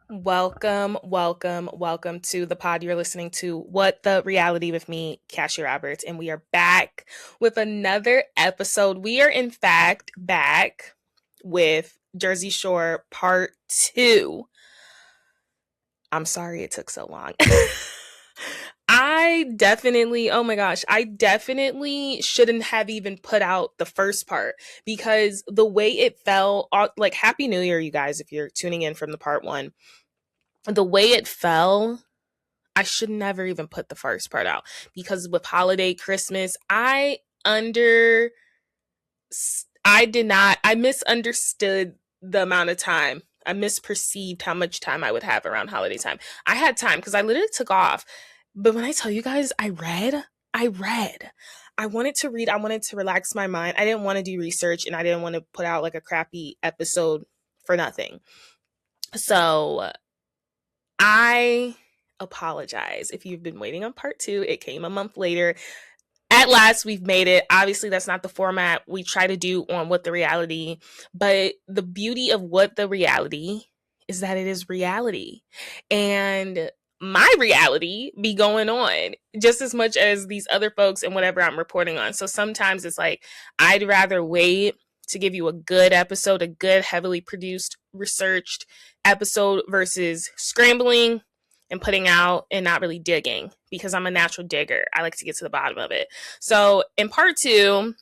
Welcome to the pod. You're listening to What the Reality with me, Cassie Roberts, and we are back with another episode. We are, in fact, back with Jersey Shore Part 2. I'm sorry it took so long. Oh my gosh, I definitely shouldn't have even put out the first part because the way it fell, like, Happy New Year, you guys, if you're tuning in from the part one. The way it fell, I should never even put the first part out because with holiday Christmas, I misunderstood the amount of time. I misperceived how much time I would have around holiday time. I had time because I literally took off. But when I tell you guys, I read. I wanted to read. I wanted to relax my mind. I didn't want to do research and I didn't want to put out like a crappy episode for nothing. So I apologize if you've been waiting on part 2. It came a month later. At last, we've made it. Obviously, that's not the format we try to do on What the Reality, but the beauty of What the Reality is that it is reality. And my reality be going on just as much as these other folks and whatever I'm reporting on. So sometimes it's like, I'd rather wait to give you a good episode, a good, heavily produced, researched episode versus scrambling and putting out and not really digging because I'm a natural digger. I like to get to the bottom of it. So in part 2,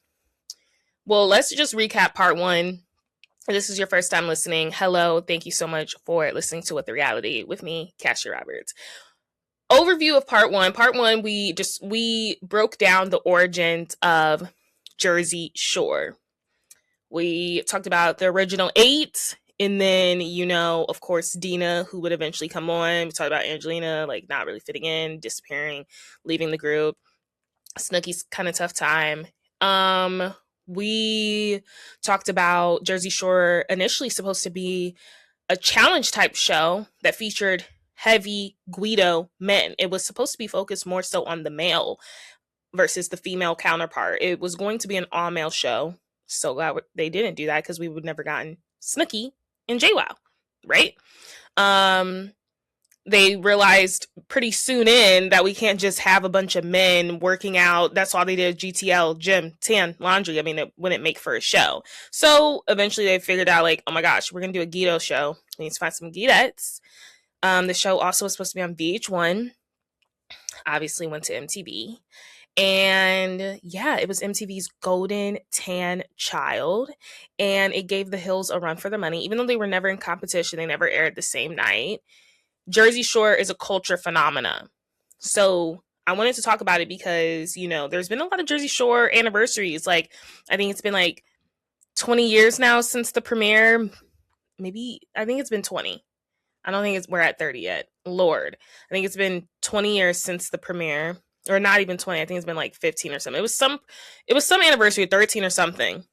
well, let's just recap part 1. If this is your first time listening, hello. Thank you so much for listening to What the Reality with me, Cassie Roberts. Overview of part 1. Part 1, we broke down the origins of Jersey Shore. We talked about the original 8, and then, of course, Dina, who would eventually come on. We talked about Angelina, like, not really fitting in, disappearing, leaving the group. Snooki's kind of tough time. We talked about Jersey Shore initially supposed to be a challenge type show that featured heavy Guido men. It was supposed to be focused more so on the male versus the female counterpart. It was going to be an all male show. So glad they didn't do that because we would never gotten Snooki and JWoww, right? They realized pretty soon in that we can't just have a bunch of men working out. That's all they did: GTL, gym, tan, laundry. I mean, it wouldn't make for a show. So eventually they figured out, like, oh my gosh, we're going to do a Guido show. We need to find some Guidettes. The show also was supposed to be on VH1. Obviously went to MTV. And yeah, it was MTV's Golden Tan Child. And it gave the Hills a run for their money. Even though they were never in competition, they never aired the same night. Jersey Shore is a culture phenomena. So I wanted to talk about it because, there's been a lot of Jersey Shore anniversaries. Like, I think it's been like 20 years now since the premiere. Maybe, I think it's been 20. I don't think we're at 30 yet. Lord. I think it's been 20 years since the premiere. Or not even 20. I think it's been like 15 or something. It was some anniversary, 13 or something.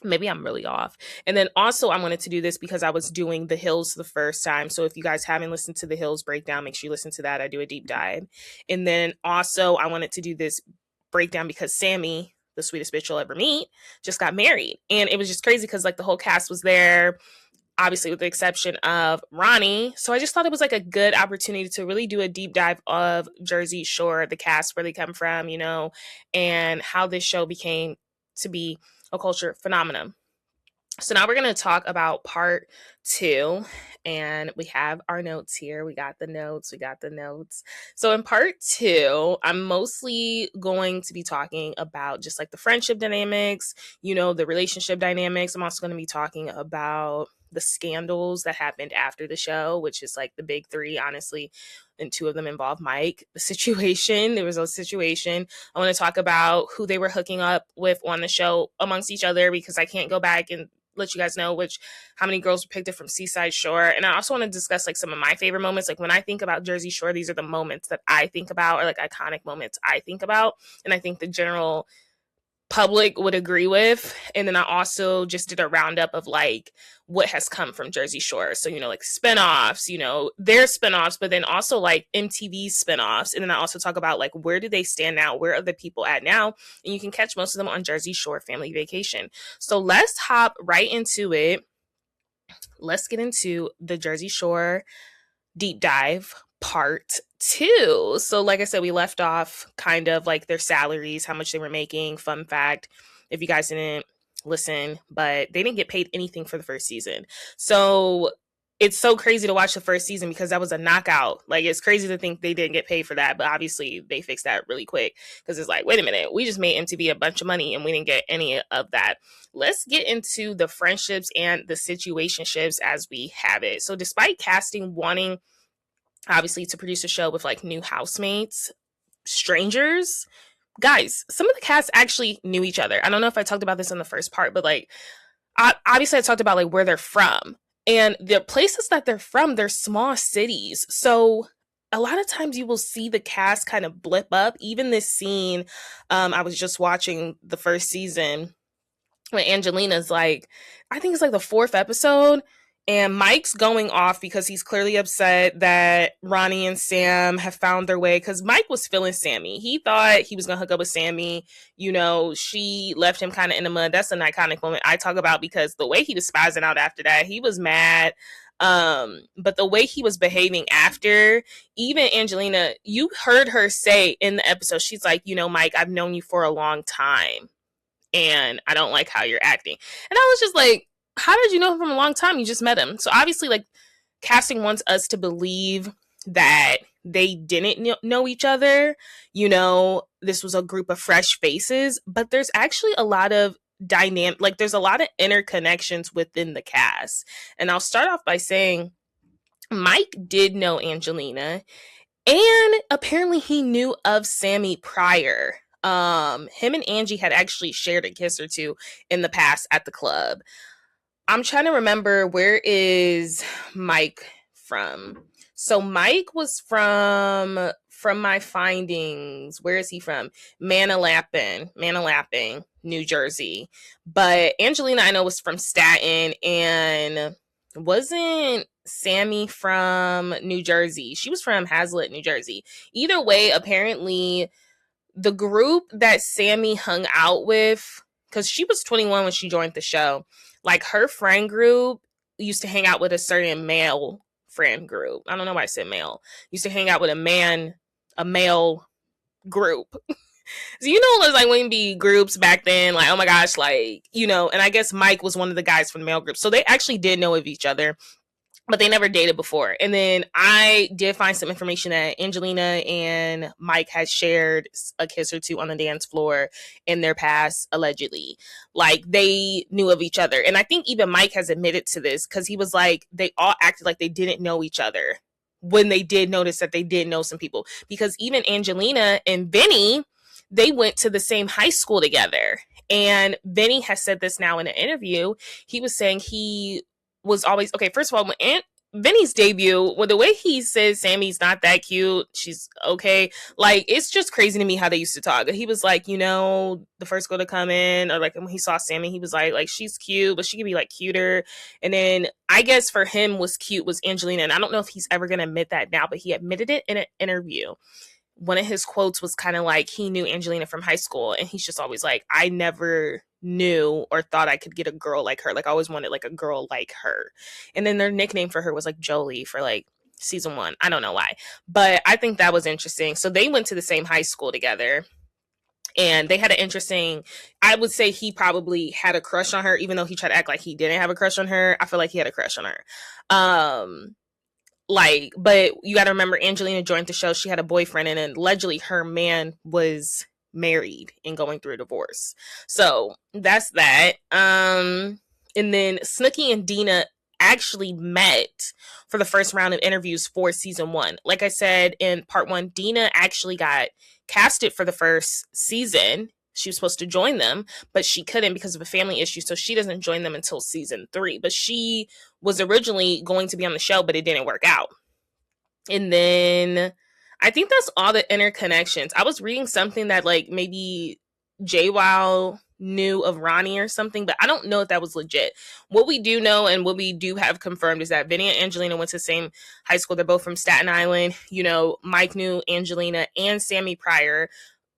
Maybe I'm really off. And then also I wanted to do this because I was doing The Hills the first time. So if you guys haven't listened to The Hills breakdown, make sure you listen to that. I do a deep dive. And then also I wanted to do this breakdown because Sammy, the sweetest bitch you'll ever meet, just got married. And it was just crazy because, like, the whole cast was there, obviously with the exception of Ronnie. So I just thought it was like a good opportunity to really do a deep dive of Jersey Shore, the cast, where they come from, and how this show became to be a culture phenomenon. So now we're going to talk about part 2, and we have our notes here. We got the notes. So in part 2, I'm mostly going to be talking about just like the friendship dynamics, the relationship dynamics. I'm also going to be talking about the scandals that happened after the show, which is like the big 3, honestly, and 2 of them involve Mike. There was a situation. I want to talk about who they were hooking up with on the show amongst each other, because I can't go back and let you guys know how many girls were picked up from Seaside Shore. And I also want to discuss like some of my favorite moments. Like, when I think about Jersey Shore, these are the moments that I think about, or like iconic moments I think about. And I think the general public would agree with. And then I also just did a roundup of like what has come from Jersey Shore. So, like spinoffs, their spinoffs, but then also like MTV spinoffs. And then I also talk about like, where do they stand now? Where are the people at now? And you can catch most of them on Jersey Shore Family Vacation. So let's hop right into it. let's get into the Jersey Shore deep dive part 2. So like I said, we left off kind of like their salaries, how much they were making. Fun fact, if you guys didn't listen, but they didn't get paid anything for the first season. So it's so crazy to watch the first season because that was a knockout. Like, it's crazy to think they didn't get paid for that, but obviously they fixed that really quick because it's like, wait a minute, we just made MTV a bunch of money and we didn't get any of that. Let's get into the friendships and the situationships as we have it. So despite casting wanting obviously to produce a show with like new housemates, strangers, guys, some of the cast actually knew each other. I don't know if I talked about this in the first part, but like, obviously I talked about like where they're from, and the places that they're from, they're small cities. So a lot of times you will see the cast kind of blip up. Even this scene, I was just watching the first season when Angelina's like, I think it's like the 4th episode, and Mike's going off because he's clearly upset that Ronnie and Sam have found their way, because Mike was feeling Sammy. He thought he was going to hook up with Sammy. You know, she left him kind of in the mud. That's an iconic moment I talk about because the way he was spazzing out after that, he was mad. But the way he was behaving after, even Angelina, you heard her say in the episode, she's like, you know, Mike, I've known you for a long time and I don't like how you're acting. And I was just like, how did you know him from a long time? You just met him. So obviously, like, casting wants us to believe that they didn't know each other. You know, this was a group of fresh faces, but there's actually a lot of dynamic, like there's a lot of interconnections within the cast. And I'll start off by saying Mike did know Angelina, and apparently he knew of Sammy prior. Him and Angie had actually shared a kiss or two in the past at the club. I'm trying to remember, where is Mike from? So Mike was from my findings. Where is he from? Manalapan, New Jersey. But Angelina, I know, was from Staten, and wasn't Sammy from New Jersey? She was from Hazlitt, New Jersey. Either way, apparently the group that Sammy hung out with, because she was 21 when she joined the show, like her friend group used to hang out with a certain male friend group. I don't know why I said male. Used to hang out with a male group. So, you know, it was like wouldn't be groups back then, like, oh my gosh, like, you know, and I guess Mike was one of the guys from the male group. So they actually did know of each other, but they never dated before. And then I did find some information that Angelina and Mike had shared a kiss or two on the dance floor in their past, allegedly. Like, they knew of each other. And I think even Mike has admitted to this, because he was like, they all acted like they didn't know each other when they did notice that they did know some people. Because even Angelina and Vinny, they went to the same high school together. And Vinny has said this now in an interview. He was saying he was always, okay, first of all, when Vinny's debut, well, the way he says Sammy's not that cute, she's okay, like, it's just crazy to me how they used to talk. He was like, you know, the first girl to come in, or like when he saw Sammy, he was like she's cute, but she could be like cuter. And then I guess for him was cute was Angelina, and I don't know if he's ever gonna admit that now, but he admitted it in an interview. One of his quotes was kind of like he knew Angelina from high school, and he's just always like, I never knew or thought I could get a girl like her. Like, I always wanted like a girl like her. And then their nickname for her was like Jolie for like season 1. I don't know why, but I think that was interesting. So they went to the same high school together, and they had an interesting, I would say he probably had a crush on her, even though he tried to act like he didn't have a crush on her. I feel like he had a crush on her. Like, but you got to remember, Angelina joined the show. She had a boyfriend, and allegedly her man was married and going through a divorce. So that's that. And then Snooki and Dina actually met for the first round of interviews for season 1. Like I said in part 1, Dina actually got casted for the first season. She was supposed to join them, but she couldn't because of a family issue. So she doesn't join them until season 3. But she was originally going to be on the show, but it didn't work out. And then I think that's all the interconnections. I was reading something that like maybe JWoww knew of Ronnie or something, but I don't know if that was legit. What we do know and what we do have confirmed is that Vinny and Angelina went to the same high school. They're both from Staten Island. You know, Mike knew Angelina and Sammy prior.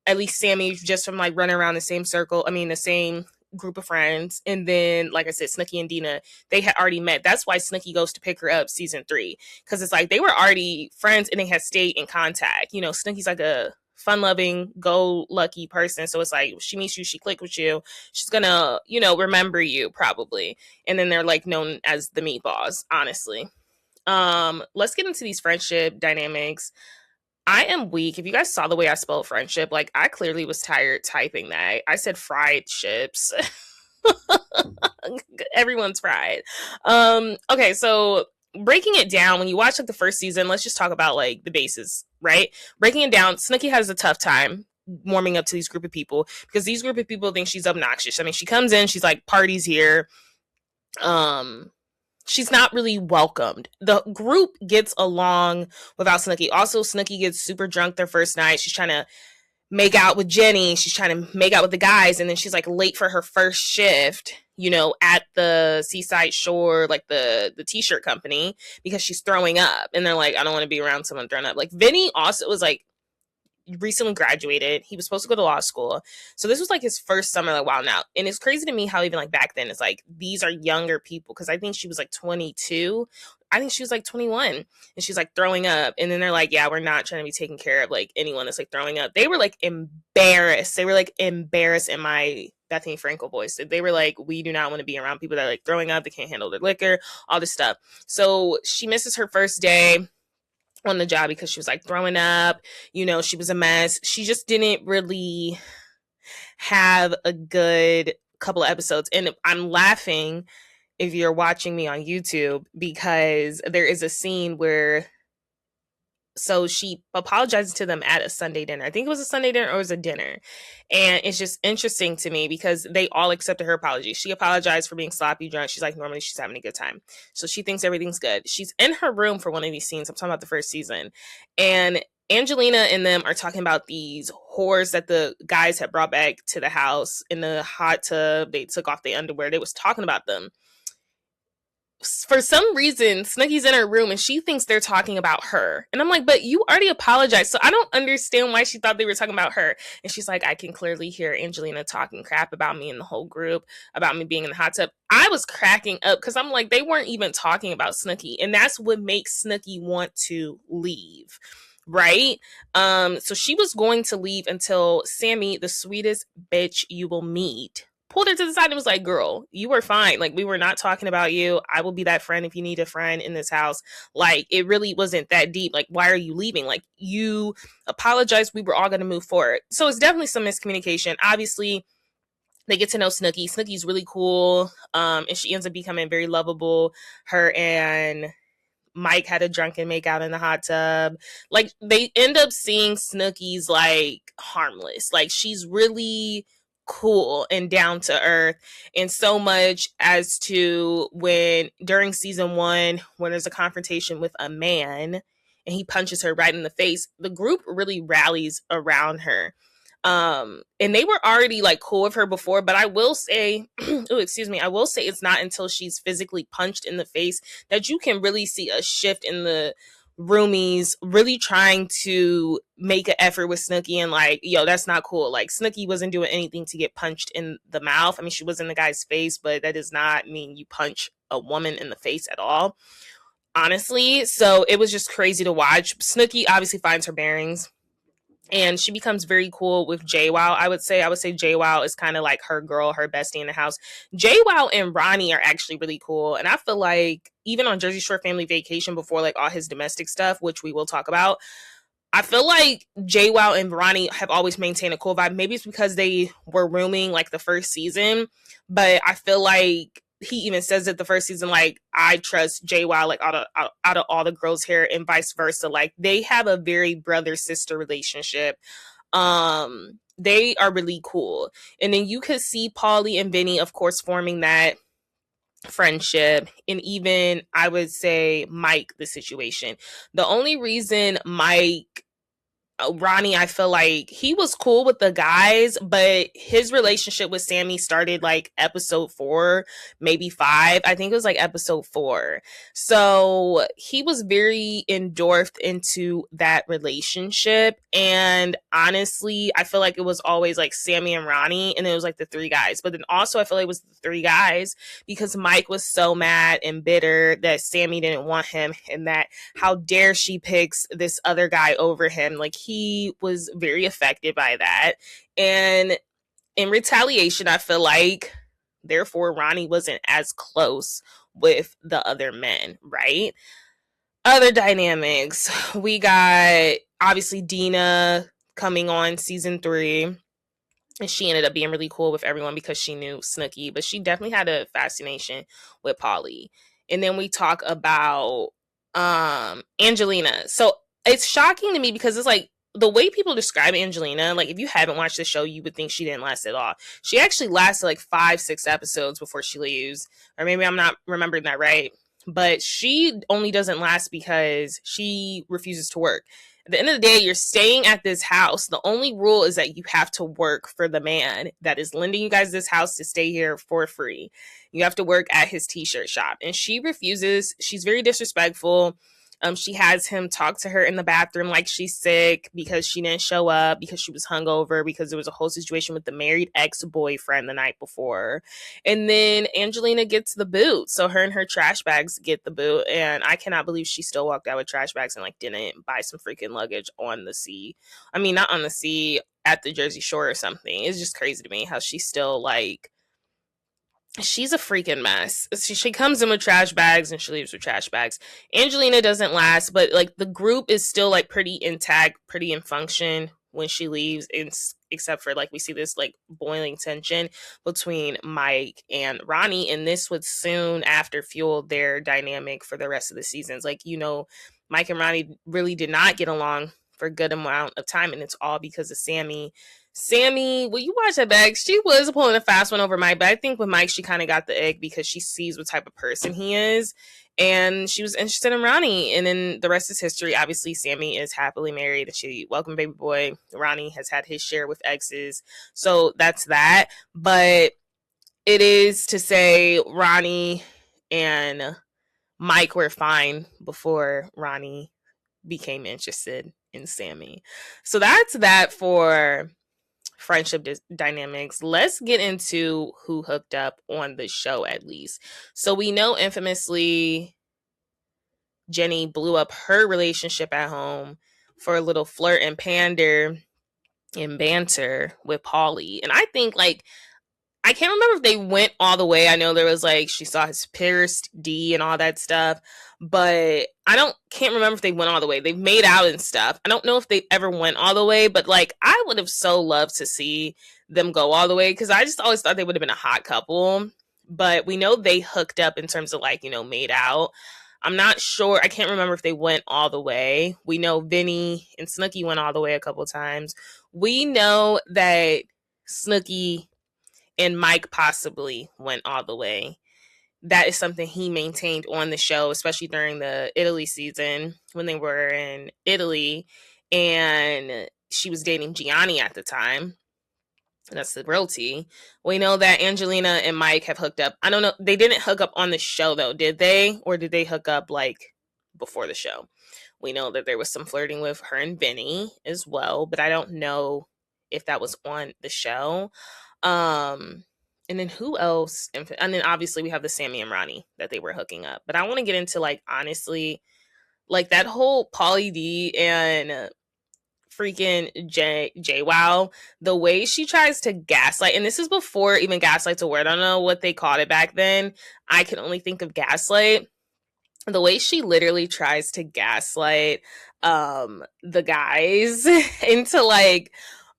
At least Sammy, just from like running around the same circle. I mean, the same group of friends. And then, like I said, Snooki and Dina, they had already met. That's why Snooki goes to pick her up season 3. Because it's like they were already friends and they had stayed in contact. You know, Snooki's like a fun-loving, go-lucky person. So it's like, she meets you, she click with you, she's gonna, you know, remember you probably. And then they're like known as the meatballs, honestly. Let's get into these friendship dynamics. I am weak. If you guys saw the way I spelled friendship, like I clearly was tired typing that. I said fried ships. Everyone's fried. Okay, so breaking it down, when you watch like the first season, let's just talk about like the bases, right? Breaking it down, Snooki has a tough time warming up to these group of people because these group of people think she's obnoxious. I mean, she comes in, she's like, parties here. She's not really welcomed. The group gets along without Snooki. Also, Snooki gets super drunk their first night. She's trying to make out with Jenny. She's trying to make out with the guys. And then she's like late for her first shift, you know, at the seaside shore, like the t-shirt company, because she's throwing up. And they're like, I don't want to be around someone throwing up. Like Vinny also was like, recently graduated. He was supposed to go to law school. So this was like his first summer, like, wow, now. And it's crazy to me how even like back then it's like these are younger people, because I think she was like 22. I think she was like 21 and she's like throwing up. And then they're like, yeah, we're not trying to be taking care of like anyone that's like throwing up. They were like embarrassed. They were like embarrassed in my Bethany Frankel voice. They were like, we do not want to be around people that are like throwing up. They can't handle their liquor, all this stuff. So she misses her first day on the job because she was like throwing up, you know, she was a mess. She just didn't really have a good couple of episodes. And I'm laughing if you're watching me on YouTube because there is a scene where she apologizes to them at a Sunday dinner. I think it was a Sunday dinner or it was a dinner. And it's just interesting to me because they all accepted her apology. She apologized for being sloppy drunk. She's like, normally she's having a good time. So she thinks everything's good. She's in her room for one of these scenes. I'm talking about the first season. And Angelina and them are talking about these whores that the guys had brought back to the house in the hot tub. They took off their underwear. They was talking about them. For some reason, Snooki's in her room and she thinks they're talking about her. And I'm like, but you already apologized. So I don't understand why she thought they were talking about her. And she's like, I can clearly hear Angelina talking crap about me in the whole group, about me being in the hot tub. I was cracking up because I'm like, they weren't even talking about Snooki. And that's what makes Snooki want to leave. Right? So she was going to leave until Sammy, the sweetest bitch you will meet, pulled her to the side and was like, girl, you were fine. Like, we were not talking about you. I will be that friend if you need a friend in this house. Like, it really wasn't that deep. Like, why are you leaving? Like, you apologized. We were all going to move forward. So it's definitely some miscommunication. Obviously, they get to know Snooki. Snooki's really cool. And she ends up becoming very lovable. Her and Mike had a drunken makeout in the hot tub. Like, they end up seeing Snooki's like harmless. Like, she's really cool and down to earth, and so much as to when during season 1 when there's a confrontation with a man and he punches her right in the face, the group really rallies around her. And they were already like cool with her before, but I will say I will say it's not until she's physically punched in the face that you can really see a shift in the roomies really trying to make an effort with Snooki and like, yo, that's not cool. Like, Snooki wasn't doing anything to get punched in the mouth. I mean, she was in the guy's face, but that does not mean you punch a woman in the face at all, honestly. So it was just crazy to watch. Snooki obviously finds her bearings and she becomes very cool with JWoww. I would say JWoww is kind of like her girl, her bestie in the house. JWoww and Ronnie are actually really cool. And I feel like even on Jersey Shore Family Vacation, before like all his domestic stuff, which we will talk about, I feel like JWoww and Ronnie have always maintained a cool vibe. Maybe it's because they were rooming like the first season, but I feel like he even says it the first season, like, I trust JWoww like out of all the girls here, and vice versa. Like, they have a very brother-sister relationship. They are really cool. And then you could see Paulie and Vinny, of course, forming that friendship, and even I would say Mike, the situation. The only reason Mike Ronnie, I feel like he was cool with the guys, but his relationship with Sammy started like episode 4, maybe 5. I think it was like episode 4. So he was very endorphed into that relationship. And honestly, I feel like it was always like Sammy and Ronnie, and it was like the 3 guys. But then also, I feel like it was the 3 guys because Mike was so mad and bitter that Sammy didn't want him, and that how dare she picks this other guy over him. Like, he was very affected by that. And in retaliation, I feel like, therefore, Ronnie wasn't as close with the other men, right? Other dynamics. We got, obviously, Dina coming on season 3. And she ended up being really cool with everyone because she knew Snooki, but she definitely had a fascination with Polly. And then we talk about Angelina. So it's shocking to me because it's like the way people describe Angelina, like if you haven't watched the show, you would think she didn't last at all. She actually lasted like 5-6 episodes before she leaves. Or maybe I'm not remembering that right. But she only doesn't last because she refuses to work. At the end of the day, you're staying at this house. The only rule is that you have to work for the man that is lending you guys this house to stay here for free. You have to work at his t-shirt shop. And she refuses. She's very disrespectful. She has him talk to her in the bathroom like she's sick because she didn't show up, because she was hungover, because there was a whole situation with the married ex-boyfriend the night before. And then Angelina gets the boot. So her and her trash bags get the boot. And I cannot believe she still walked out with trash bags and like didn't buy some freaking luggage on the sea. I mean, not on the sea, at the Jersey Shore or something. It's just crazy to me how she's still like, she's a freaking mess. She comes in with trash bags and she leaves with trash bags. Angelina doesn't last, but like the group is still like pretty intact, pretty in function when she leaves, except for like we see this like boiling tension between Mike and Ronnie, and this would soon after fuel their dynamic for the rest of the seasons. Like, you know, Mike and Ronnie really did not get along for a good amount of time, and it's all because of Sammy. Sammy, well, you watch that back. She was pulling a fast one over Mike, but I think with Mike, she kind of got the egg because she sees what type of person he is. And she was interested in Ronnie. And then the rest is history. Obviously, Sammy is happily married and she welcomed baby boy. Ronnie has had his share with exes. So that's that. But it is to say Ronnie and Mike were fine before Ronnie became interested in Sammy. So that's that for friendship dynamics. Let's get into who hooked up on the show at least. So we know infamously Jenny blew up her relationship at home for a little flirt and pander and banter with Paulie. And I think like, I can't remember if they went all the way. I know there was like, she saw his pierced D and all that stuff, but can't remember if they went all the way. They've made out and stuff. I don't know if they ever went all the way, but like, I would have so loved to see them go all the way because I just always thought they would have been a hot couple. But we know they hooked up in terms of like, you know, made out. I'm not sure. I can't remember if they went all the way. We know Vinny and Snooki went all the way a couple times. We know that Snooki and Mike possibly went all the way. That is something he maintained on the show, especially during the Italy season when they were in Italy and she was dating Gianni at the time. That's the real tea. We know that Angelina and Mike have hooked up. I don't know. They didn't hook up on the show though, did they? Or did they hook up like before the show? We know that there was some flirting with her and Vinny as well, but I don't know if that was on the show. And then who else? And then obviously we have the Sammy and Ronnie that they were hooking up. But I want to get into like, honestly, like that whole Pauly D and freaking J Wow, the way she tries to gaslight, and this is before even gaslight's a word. I don't know what they called it back then. I can only think of gaslight. The way she literally tries to gaslight the guys into like,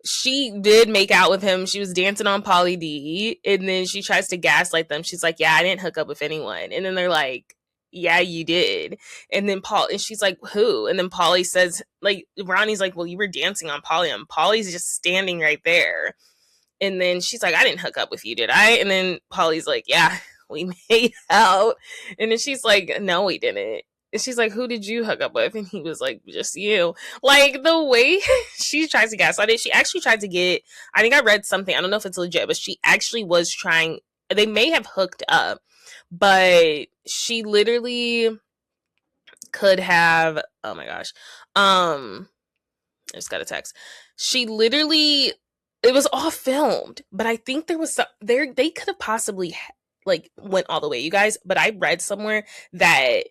she did make out with him. She was dancing on Pauly D, and then she tries to gaslight them. She's like, yeah, I didn't hook up with anyone. And then they're like, yeah, you did. And then and she's like, who? And then Pauly says, like, Ronnie's like, well, you were dancing on Pauly, and Pauly's just standing right there. And then she's like, I didn't hook up with you, did I? And then Pauly's like, yeah, we made out. And then she's like, no, we didn't. she's like, who did you hook up with? And he was like, just you. Like, the way she tries to gaslight it, she actually tried to get, I think I read something, I don't know if it's legit, but she actually was trying, they may have hooked up, but she literally could have, oh my gosh, I just got a text. She literally, it was all filmed, but I think there was some there. They could have possibly like went all the way, you guys. But I read somewhere that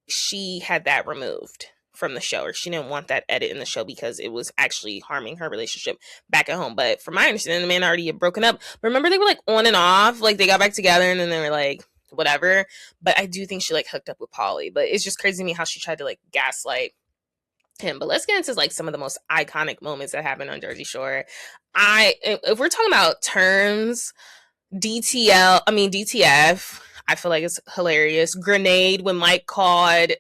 she had that removed from the show, or she didn't want that edit in the show because it was actually harming her relationship back at home. But from my understanding, the man already had broken up. Remember, they were like on and off, like they got back together, and then they were like whatever. But I do think she like hooked up with Polly. But it's just crazy to me how she tried to like gaslight him. But let's get into like some of the most iconic moments that happened on Jersey Shore. If we're talking about terms, DTF, I feel like it's hilarious. Grenade, when Mike called,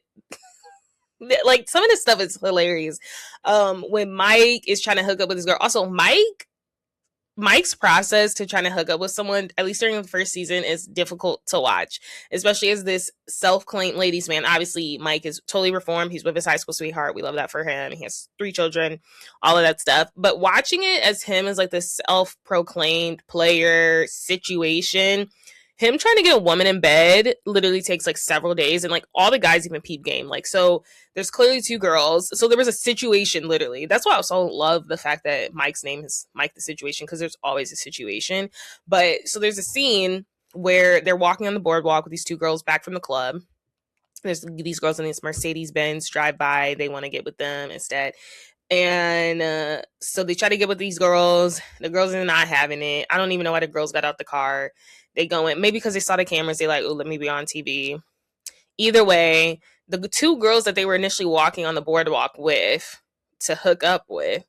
like some of this stuff is hilarious. When Mike is trying to hook up with this girl. Also, Mike's process to trying to hook up with someone, at least during the first season, is difficult to watch, especially as this self-claimed ladies man. Obviously, Mike is totally reformed. He's with his high school sweetheart. We love that for him. He has 3 children, all of that stuff. But watching it as him as like this self-proclaimed player situation, him trying to get a woman in bed literally takes like several days, and like all the guys even peep game. Like, so there's clearly 2 girls. So there was a situation literally. That's why I also love the fact that Mike's name is Mike the Situation, because there's always a situation. But so there's a scene where they're walking on the boardwalk with these 2 girls back from the club. There's these girls in these Mercedes Benz drive by. They want to get with them instead. And so they try to get with these girls. The girls are not having it. I don't even know why the girls got out the car. They go in, maybe because they saw the cameras. They like, oh, let me be on TV. Either way, the 2 girls that they were initially walking on the boardwalk with to hook up with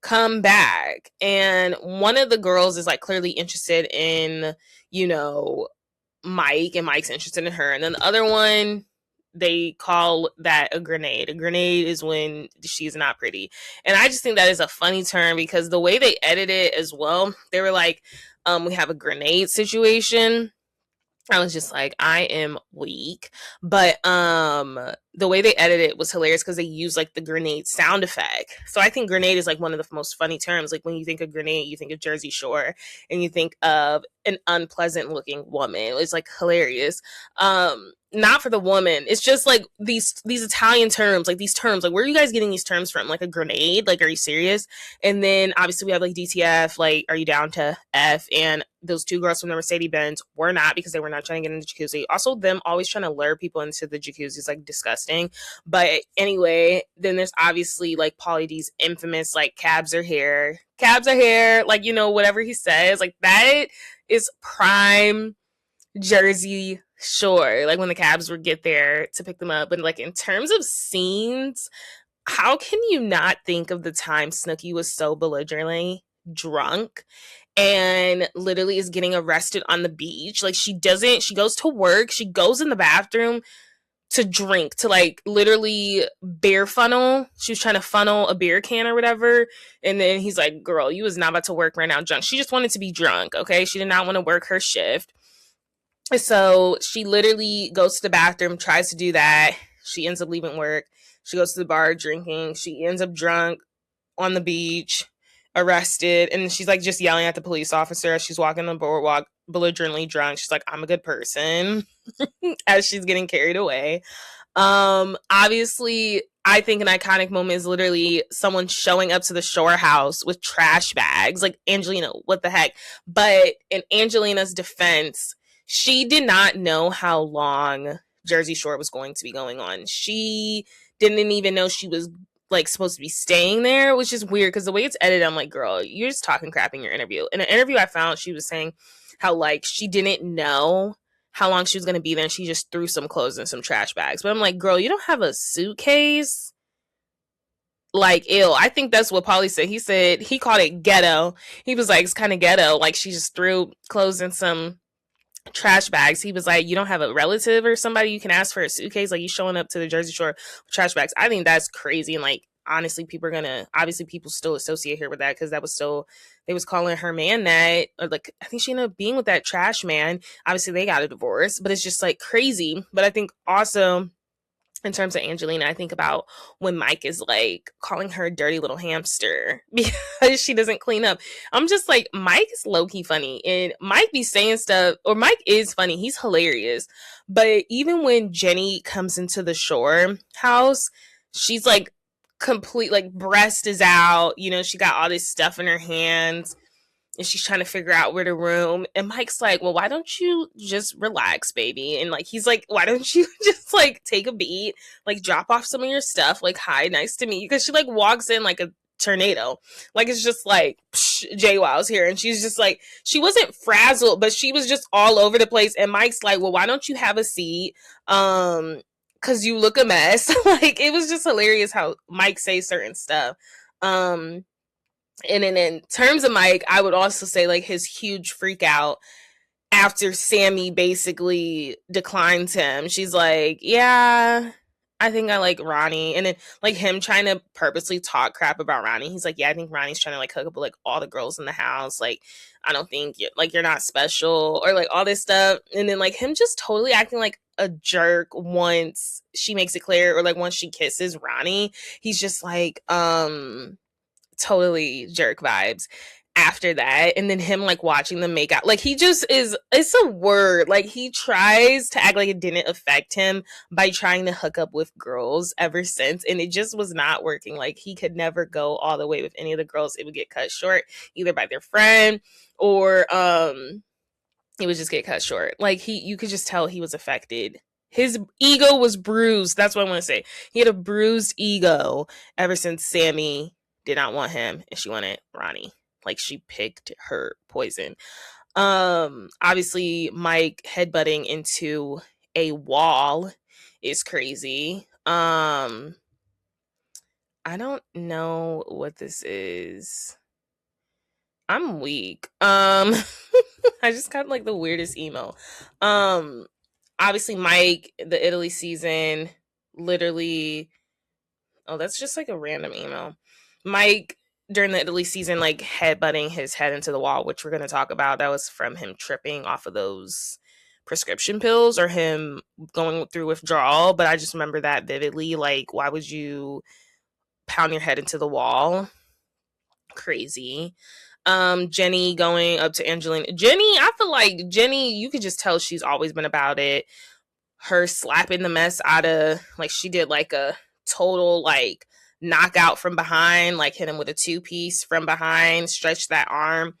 come back. And one of the girls is like clearly interested in, Mike, and Mike's interested in her. And then the other one, they call that a grenade. A grenade is when she's not pretty. And I just think that is a funny term, because the way they edit it as well, they were like, we have a grenade situation. I was just like, I am weak. But the way they edited it was hilarious, because they used like the grenade sound effect. So I think grenade is like one of the most funny terms. Like when you think of grenade, you think of Jersey Shore, and you think of an unpleasant looking woman. It's like hilarious. Not for the woman. It's just like these Italian terms, like these terms, like where are you guys getting these terms from? Like a grenade? Like, are you serious? And then obviously we have like DTF, like, are you down to F? And those 2 girls from the Mercedes Benz were not, because they were not trying to get in the jacuzzi. Also, them always trying to lure people into the jacuzzi is like disgusting. But anyway, then there's obviously like Pauly D's infamous like cabs are here, like, whatever he says, like that is prime Jersey Shore, like when the cabs would get there to pick them up. And like in terms of scenes, how can you not think of the time Snooki was so belligerently drunk and literally is getting arrested on the beach? Like she goes to work, she goes in the bathroom to drink, to like literally beer funnel. She was trying to funnel a beer can or whatever. And then he's like, girl, you was not about to work right now drunk. She just wanted to be drunk, okay? She did not want to work her shift. So she literally goes to the bathroom, tries to do that. She ends up leaving work. She goes to the bar drinking. She ends up drunk on the beach, arrested. And she's like just yelling at the police officer as she's walking the boardwalk, belligerently drunk. She's like, I'm a good person, as she's getting carried away. Obviously, I think an iconic moment is literally someone showing up to the Shore house with trash bags. Like, Angelina, what the heck? But in Angelina's defense, she did not know how long Jersey Shore was going to be going on. She didn't even know she was like supposed to be staying there, which is weird, because the way it's edited, I'm like, girl, you're just talking crap in your interview. In an interview I found, she was saying how like she didn't know how long she was going to be there, and she just threw some clothes in some trash bags. But I'm like, girl, you don't have a suitcase? Like, ew. I think that's what Pauly said. He said he called it ghetto. He was like, it's kind of ghetto. Like, she just threw clothes in some trash bags. He was like, you don't have a relative or somebody you can ask for a suitcase? Like, you showing up to the Jersey Shore with trash bags? I think that's crazy. And like, honestly, people still associate her with that, because that was still, they was calling her man that, or like, I think she ended up being with that trash man. Obviously they got a divorce, but it's just like crazy. But I think also in terms of Angelina, I think about when Mike is like calling her a dirty little hamster because she doesn't clean up. I'm just like, Mike is low key funny, and Mike be saying stuff, or Mike is funny. He's hilarious. But even when Jenny comes into the Shore house, she's like complete, like breast is out. You know, she got all this stuff in her hands and she's trying to figure out where to room. And Mike's like, well, why don't you just relax, baby? And like, he's like, why don't you just like take a beat, like drop off some of your stuff, like, hi, nice to meet you. Because she like walks in like a tornado. Like, it's just like, JWoww's here. And she's just like, she wasn't frazzled, but she was just all over the place. And Mike's like, well, why don't you have a seat? Because you look a mess. Like, it was just hilarious how Mike says certain stuff. And then in terms of Mike, I would also say like his huge freak out after Sammy basically declines him. She's like, yeah, I think I like Ronnie. And then like him trying to purposely talk crap about Ronnie. He's like, yeah, I think Ronnie's trying to like hook up with like all the girls in the house. Like, I don't think you're not special, or like all this stuff. And then like him just totally acting like a jerk once she makes it clear, or like once she kisses Ronnie. He's just like, totally jerk vibes after that. And then him like watching them make out, like he just is, it's a word, like he tries to act like it didn't affect him by trying to hook up with girls ever since, and it just was not working. Like he could never go all the way with any of the girls. It would get cut short either by their friend, or it would just get cut short. Like you could just tell he was affected. His ego was bruised. That's what I want to say. He had a bruised ego ever since Sammy did not want him and she wanted Ronnie. Like she picked her poison. Obviously Mike headbutting into a wall is crazy. I don't know what this is. I'm weak. I just got like the weirdest email. Obviously Mike, the Italy season, literally, oh, that's just like a random email. Mike during the Italy season, like headbutting his head into the wall, which we're going to talk about. That was from him tripping off of those prescription pills or him going through withdrawal. But I just remember that vividly. Like, why would you pound your head into the wall? Crazy. Jenny going up to Angelina. Jenny, I feel like Jenny, you could just tell she's always been about it. Her slapping the mess out of, like, she did like a total like knockout from behind, like hit him with a 2-piece from behind, stretch that arm.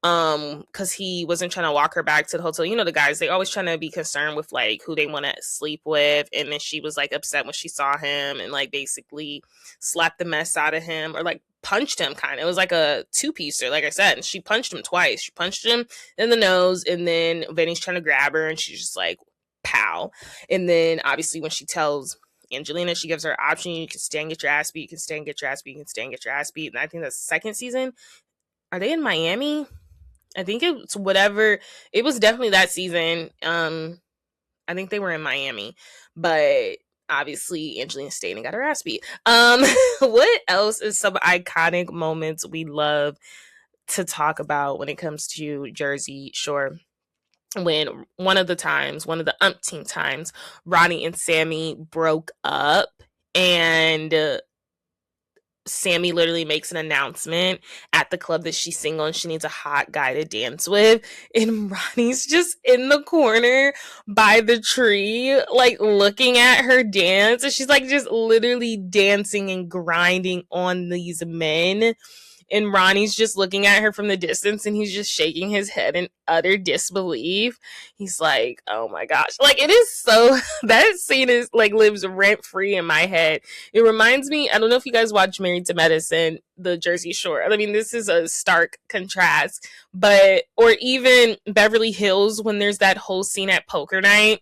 Because he wasn't trying to walk her back to the hotel. You know, the guys, they always trying to be concerned with like who they want to sleep with. And then she was like upset when she saw him and like basically slapped the mess out of him, or like punched him kind of. It was like a 2-piecer, like I said. And she punched him twice. She punched him in the nose, and then Vinny's trying to grab her and she's just like, pow. And then obviously when she tells Angelina, she gives her option, you can stay and get your ass beat, you can stay and get your ass beat, you can stay and get your ass beat. And I think that's the second season. Are they in Miami? I think it's whatever. It was definitely that season. I think they were in Miami, but obviously Angelina stayed and got her ass beat. What else is some iconic moments we love to talk about when it comes to Jersey Shore? When one of the umpteen times, Ronnie and Sammy broke up, and Sammy literally makes an announcement at the club that she's single and she needs a hot guy to dance with. And Ronnie's just in the corner by the tree, like looking at her dance. And she's like just literally dancing and grinding on these men. And Ronnie's just looking at her from the distance and he's just shaking his head in utter disbelief. He's like, oh my gosh. Like, it is so, that scene is like lives rent free in my head. It reminds me, I don't know if you guys watch Married to Medicine, the Jersey Shore. I mean, this is a stark contrast, but, or even Beverly Hills, when there's that whole scene at poker night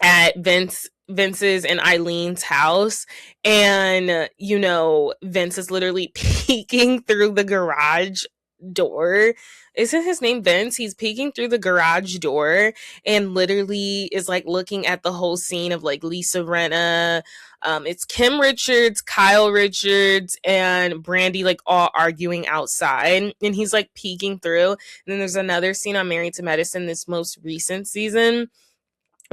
at Vince's and Eileen's house, and you know, Vince is literally peeking through the garage door. Isn't his name Vince? He's peeking through the garage door and literally is like looking at the whole scene of like Lisa Rinna, it's Kim Richards, Kyle Richards, and Brandy like all arguing outside, and he's like peeking through. And then there's another scene on Married to Medicine, this most recent season,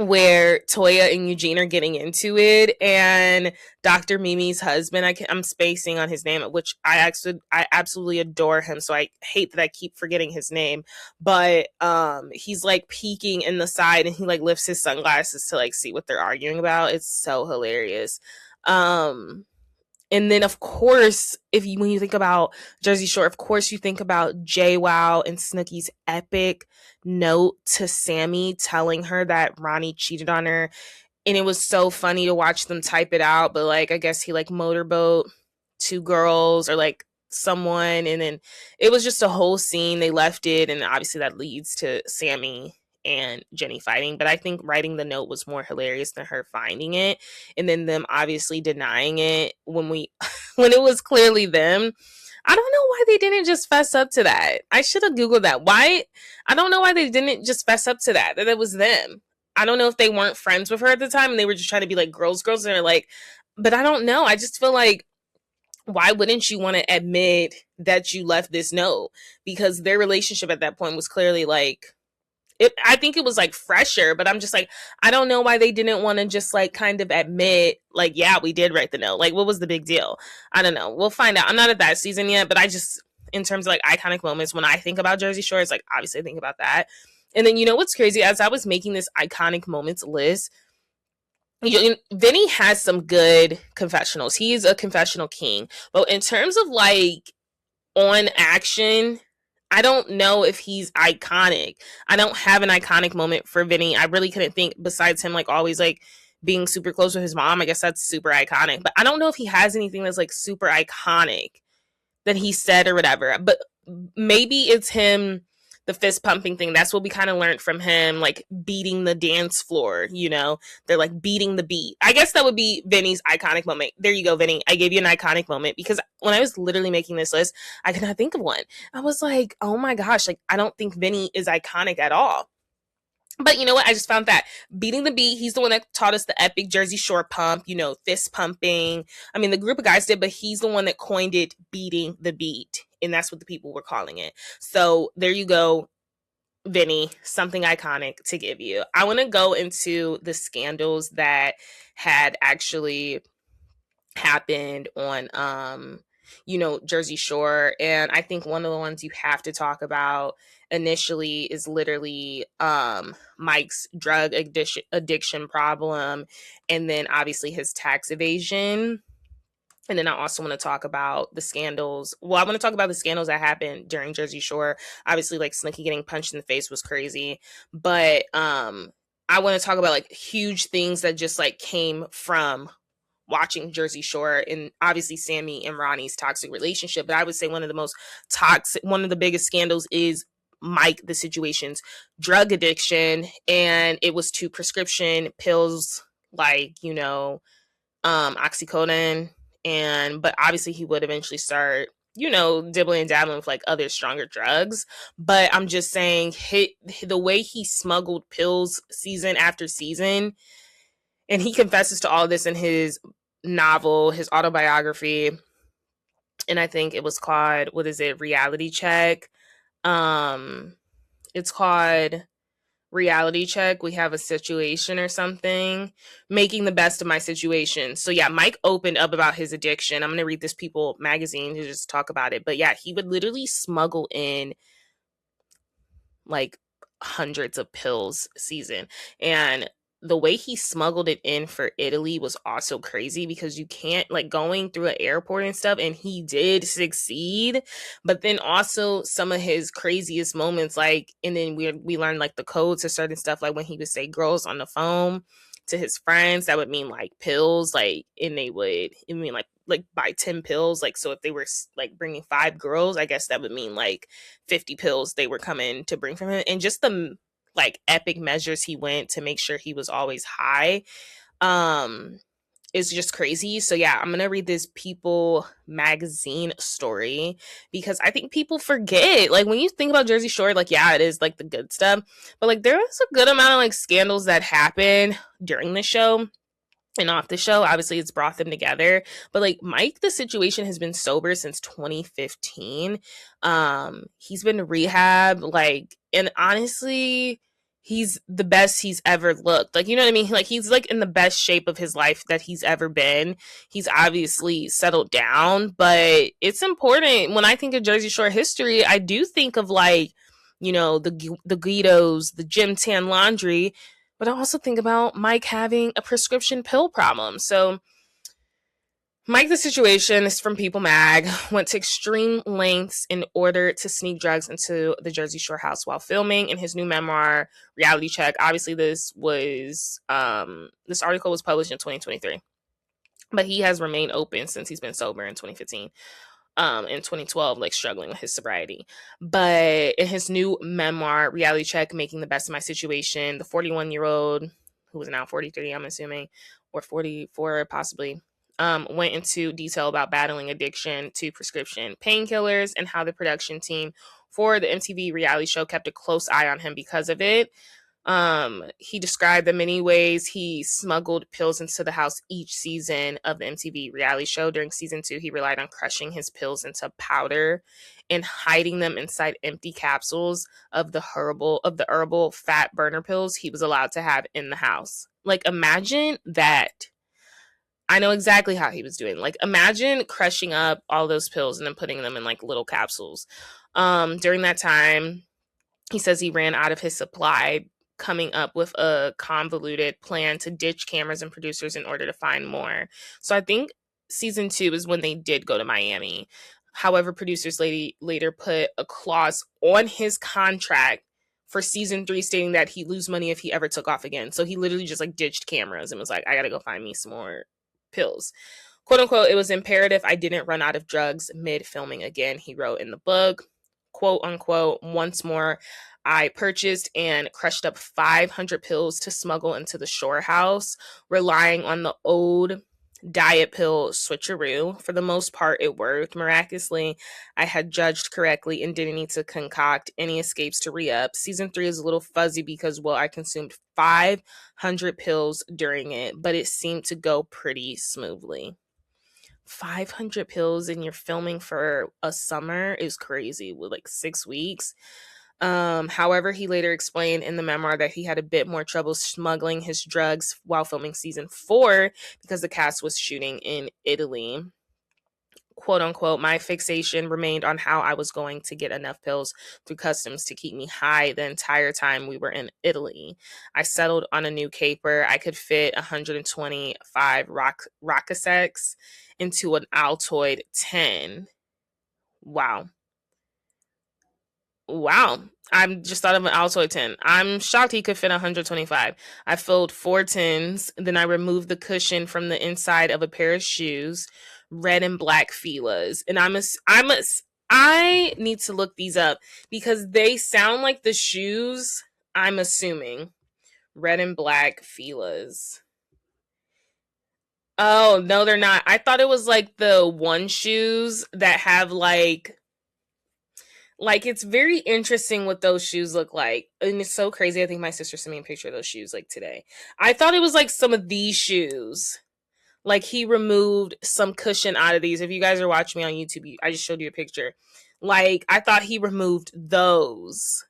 where Toya and Eugene are getting into it, and Dr. Mimi's husband, I'm spacing on his name, which I absolutely adore him, so I hate that I keep forgetting his name, but he's like peeking in the side, and he like lifts his sunglasses to like see what they're arguing about. It's so hilarious. Um and then, of course, when you think about Jersey Shore, of course you think about JWoww and Snooki's epic note to Sammy telling her that Ronnie cheated on her, and it was so funny to watch them type it out. But like, I guess he like motorboat two girls or like someone, and then it was just a whole scene. They left it, and obviously that leads to Sammy and Jenny fighting. But I think writing the note was more hilarious than her finding it, and then them obviously denying it when we when it was clearly them. I don't know why they didn't just fess up to that. I should have Googled that. Why? I don't know why they didn't just fess up to that it was them. I don't know if they weren't friends with her at the time and they were just trying to be like girls, and they're like, but I don't know. I just feel like, why wouldn't you want to admit that you left this note? Because their relationship at that point was clearly like, I think it was like fresher, but I'm just like, I don't know why they didn't want to just like kind of admit, like, yeah, we did write the note. Like, what was the big deal? I don't know. We'll find out. I'm not at that season yet, but I just, in terms of like iconic moments, when I think about Jersey Shore, it's like, obviously I think about that. And then, you know what's crazy? As I was making this iconic moments list, Vinny has some good confessionals. He's a confessional king. But in terms of like on action, I don't know if he's iconic. I don't have an iconic moment for Vinny. I really couldn't think, besides him like always like being super close with his mom. I guess that's super iconic. But I don't know if he has anything that's like super iconic that he said or whatever. But maybe it's him, the fist pumping thing. That's what we kind of learned from him, like beating the dance floor, you know? They're like beating the beat. I guess that would be Vinny's iconic moment. There you go, Vinny. I gave you an iconic moment, because when I was literally making this list, I could not think of one. I was like, oh my gosh, like I don't think Vinny is iconic at all. But you know what? I just found that beating the beat, he's the one that taught us the epic Jersey Shore pump, you know, fist pumping. I mean, the group of guys did, but he's the one that coined it, beating the beat. And that's what the people were calling it. So there you go, Vinny, something iconic to give you. I want to go into the scandals that had actually happened on Jersey Shore, and I think one of the ones you have to talk about initially is literally Mike's drug addiction problem, and then obviously his tax evasion. And then I also want to talk about the scandals. Well, I want to talk about the scandals that happened during Jersey Shore. Obviously, like Snooki getting punched in the face was crazy, but I want to talk about like huge things that just like came from watching Jersey Shore, and obviously Sammy and Ronnie's toxic relationship. But I would say one of the biggest scandals is Mike the Situation's drug addiction, and it was to prescription pills like oxycodone, but obviously he would eventually start dibbling and dabbling with like other stronger drugs. But I'm just saying, the way he smuggled pills season after season, and he confesses to all this in his novel, his autobiography, and I think it was called, what is it, Reality Check. It's called Reality Check. We have a situation or something, making the best of my situation. So yeah, Mike opened up about his addiction. I'm gonna read this People magazine to just talk about it. But yeah, he would literally smuggle in like hundreds of pills season, and the way he smuggled it in for Italy was also crazy, because you can't, like, going through an airport and stuff, and he did succeed. But then also some of his craziest moments, like, and then we learned like the codes to certain stuff, like when he would say girls on the phone to his friends, that would mean like pills, like, and it mean like buy 10 pills. Like, so if they were like bringing 5 girls, I guess that would mean like 50 pills they were coming to bring from him. And just the like epic measures he went to make sure he was always high is just crazy. So yeah, I'm gonna read this People magazine story, because I think people forget, like, when you think about Jersey Shore, like, yeah, it is like the good stuff, but like there was a good amount of like scandals that happened during the show and off the show. Obviously it's brought them together, but like Mike the Situation has been sober since 2015. He's been to rehab, like, and honestly he's the best he's ever looked. Like, you know what I mean? Like, he's like in the best shape of his life that he's ever been. He's obviously settled down, but it's important when I think of Jersey Shore history, I do think of like, you know, the Guidos, the Jim Tan Laundry, but I also think about Mike having a prescription pill problem. So Mike the Situation is from People Mag, went to extreme lengths in order to sneak drugs into the Jersey Shore house while filming. In his new memoir, Reality Check, obviously this article was published in 2023, but he has remained open since he's been sober in 2015. In 2012, like struggling with his sobriety. But in his new memoir, Reality Check, Making the Best of My Situation, the 41-year-old, who is now 43, I'm assuming, or 44 possibly, went into detail about battling addiction to prescription painkillers and how the production team for the MTV reality show kept a close eye on him because of it. He described the many ways he smuggled pills into the house each season of the MTV reality show. During season 2, he relied on crushing his pills into powder and hiding them inside empty capsules of the herbal fat burner pills he was allowed to have in the house. Like, imagine that. I know exactly how he was doing. Like, imagine crushing up all those pills and then putting them in like little capsules. During that time, he says he ran out of his supply, coming up with a convoluted plan to ditch cameras and producers in order to find more. So I think season 2 is when they did go to Miami. However, producers later put a clause on his contract for season 3 stating that he'd lose money if he ever took off again. So he literally just like ditched cameras and was like, I gotta go find me some more pills. Quote unquote, it was imperative I didn't run out of drugs mid filming again, he wrote in the book. Quote unquote, once more, I purchased and crushed up 500 pills to smuggle into the Shore house, relying on the old diet pill switcheroo. For the most part, it worked. Miraculously, I had judged correctly and didn't need to concoct any escapes to re-up. Season 3 is a little fuzzy because, well, I consumed 500 pills during it, but it seemed to go pretty smoothly. 500 pills and you're filming for a summer is crazy with like 6 weeks. However, he later explained in the memoir that he had a bit more trouble smuggling his drugs while filming season 4 because the cast was shooting in Italy. Quote unquote, my fixation remained on how I was going to get enough pills through customs to keep me high the entire time we were in Italy. I settled on a new caper. I could fit 125 Rockasex into an Altoid 10. Wow. I'm just thought of an Altoid 10. I'm shocked he could fit 125. I filled 4 tins. Then I removed the cushion from the inside of a pair of shoes, red and black Fila's. And I need to look these up because they sound like the shoes, I'm assuming. Red and black Fila's. Oh, no, they're not. I thought it was like the one shoes that have like it's very interesting what those shoes look like. And it's so crazy. I think my sister sent me a picture of those shoes like today. I thought it was like some of these shoes. Like he removed some cushion out of these. If you guys are watching me on YouTube, I just showed you a picture. Like I thought he removed those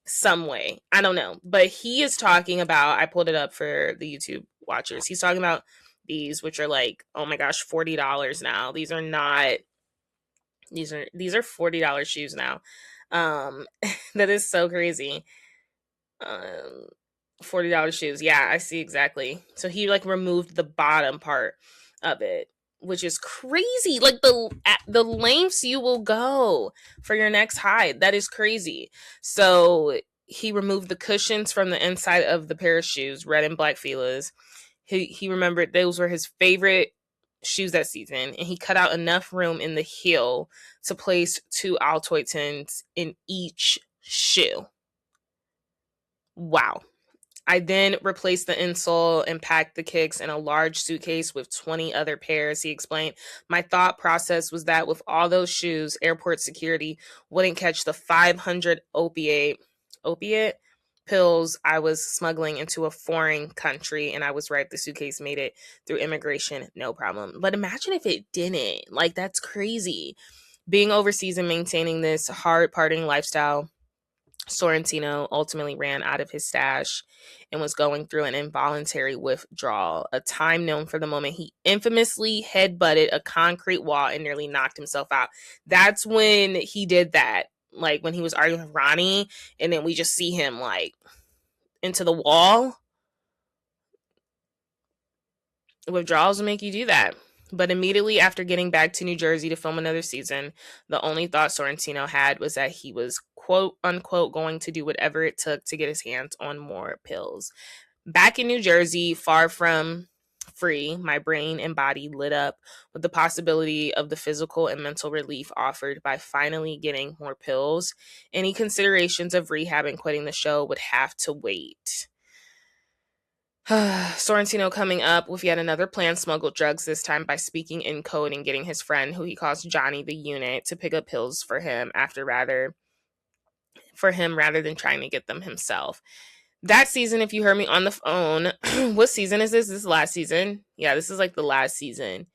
some way. I don't know. But he is talking about, I pulled it up for the YouTube watchers. He's talking about these, which are like, oh my gosh, $40 now. These are $40 shoes now. That is so crazy. $40 shoes. Yeah, I see exactly. So he like removed the bottom part of it, which is crazy. Like the lengths you will go for your next hide. That is crazy. So he removed the cushions from the inside of the pair of shoes, red and black Fila's. He remembered those were his favorite shoes that season, and he cut out enough room in the heel to place 2 Altoid 10s in each shoe. Wow. I then replaced the insole and packed the kicks in a large suitcase with 20 other pairs, he explained. My thought process was that with all those shoes, airport security wouldn't catch the 500 opiate pills I was smuggling into a foreign country, and I was right. The suitcase made it through immigration, no problem. But imagine if it didn't. Like, that's crazy. Being overseas and maintaining this hard partying lifestyle Sorrentino ultimately ran out of his stash and was going through an involuntary withdrawal, a time known for the moment he infamously headbutted a concrete wall and nearly knocked himself out. That's when he did that, like when he was arguing with Ronnie, and then we just see him like into the wall. Withdrawals will make you do that. But immediately after getting back to New Jersey to film another season, the only thought Sorrentino had was that he was quote unquote going to do whatever it took to get his hands on more pills. Back in New Jersey, far from free, my brain and body lit up with the possibility of the physical and mental relief offered by finally getting more pills. Any considerations of rehab and quitting the show would have to wait. Sorrentino coming up with yet another plan, smuggled drugs, this time by speaking in code and getting his friend, who he calls Johnny the Unit, to pick up pills for him rather than trying to get them himself. That season, if you heard me on the phone, what season is this? This is last season. Yeah, this is like the last season.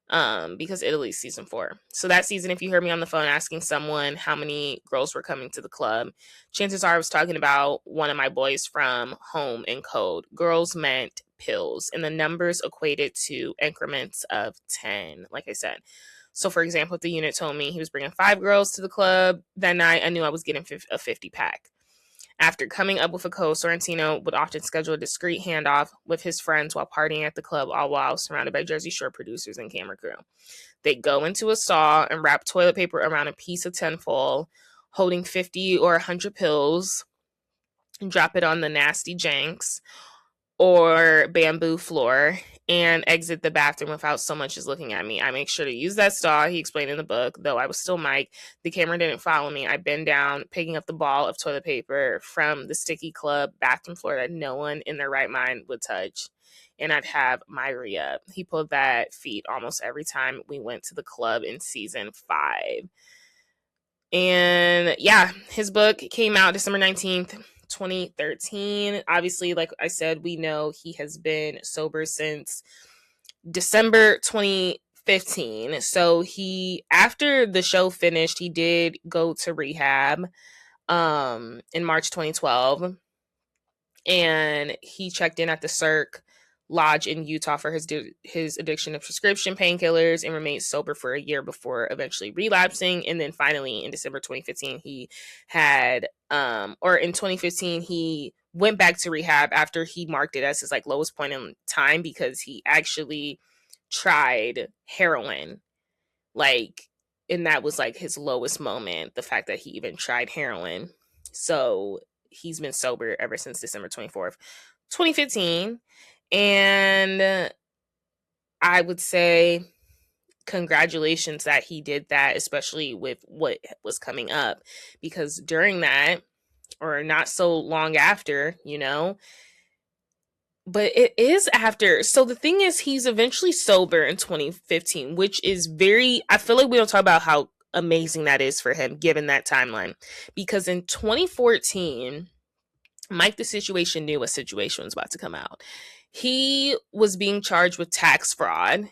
Because Italy's season 4. So that season, if you heard me on the phone asking someone how many girls were coming to the club, chances are I was talking about one of my boys from home in code. Girls meant pills, and the numbers equated to increments of 10, like I said. So, for example, if the unit told me he was bringing 5 girls to the club that night, I knew I was getting a 50 pack. After coming up with a code, Sorrentino would often schedule a discreet handoff with his friends while partying at the club, all while surrounded by Jersey Shore producers and camera crew. They'd go into a stall and wrap toilet paper around a piece of tinfoil, holding 50 or 100 pills, and drop it on the nasty janks or bamboo floor, and exit the bathroom without so much as looking at me. I make sure to use that stall, he explained in the book, though I was still Mike. The camera didn't follow me. I bend down, picking up the ball of toilet paper from the sticky club bathroom floor that no one in their right mind would touch, and I'd have my re-up. He pulled that feat almost every time we went to the club in season 5. And yeah, his book came out December 19th, 2013. Obviously, like I said, we know he has been sober since December 2015. So after the show finished, he did go to rehab in March 2012, and he checked in at the Cirque Lodge in Utah for his addiction of prescription painkillers, and remained sober for a year before eventually relapsing. And then finally in December 2015 he he went back to rehab after he marked it as his like lowest point in time, because he actually tried heroin, like, and that was like his lowest moment, the fact that he even tried heroin. So he's been sober ever since December 24th, 2015. And I would say congratulations that he did that, especially with what was coming up, because during that, or not so long after, but it is after. So the thing is, he's eventually sober in 2015, which is I feel like we don't talk about how amazing that is for him given that timeline, because in 2014, Mike the Situation knew a situation was about to come out. He was being charged with tax fraud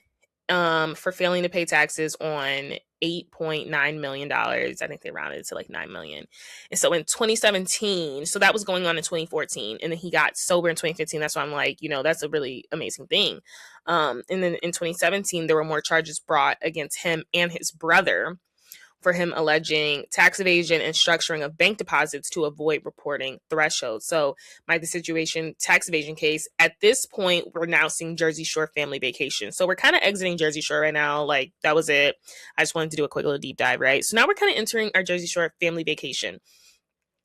for failing to pay taxes on $8.9 million. I think they rounded it to like $9 million. And so in 2017, so that was going on in 2014, and then he got sober in 2015. That's why I'm like, that's a really amazing thing. And then in 2017, there were more charges brought against him and his brother for him alleging tax evasion and structuring of bank deposits to avoid reporting thresholds. So, Mike the Situation tax evasion case, at this point, we're now seeing Jersey Shore Family Vacation. So we're kind of exiting Jersey Shore right now. Like, that was it. I just wanted to do a quick little deep dive, right? So now we're kind of entering our Jersey Shore Family Vacation.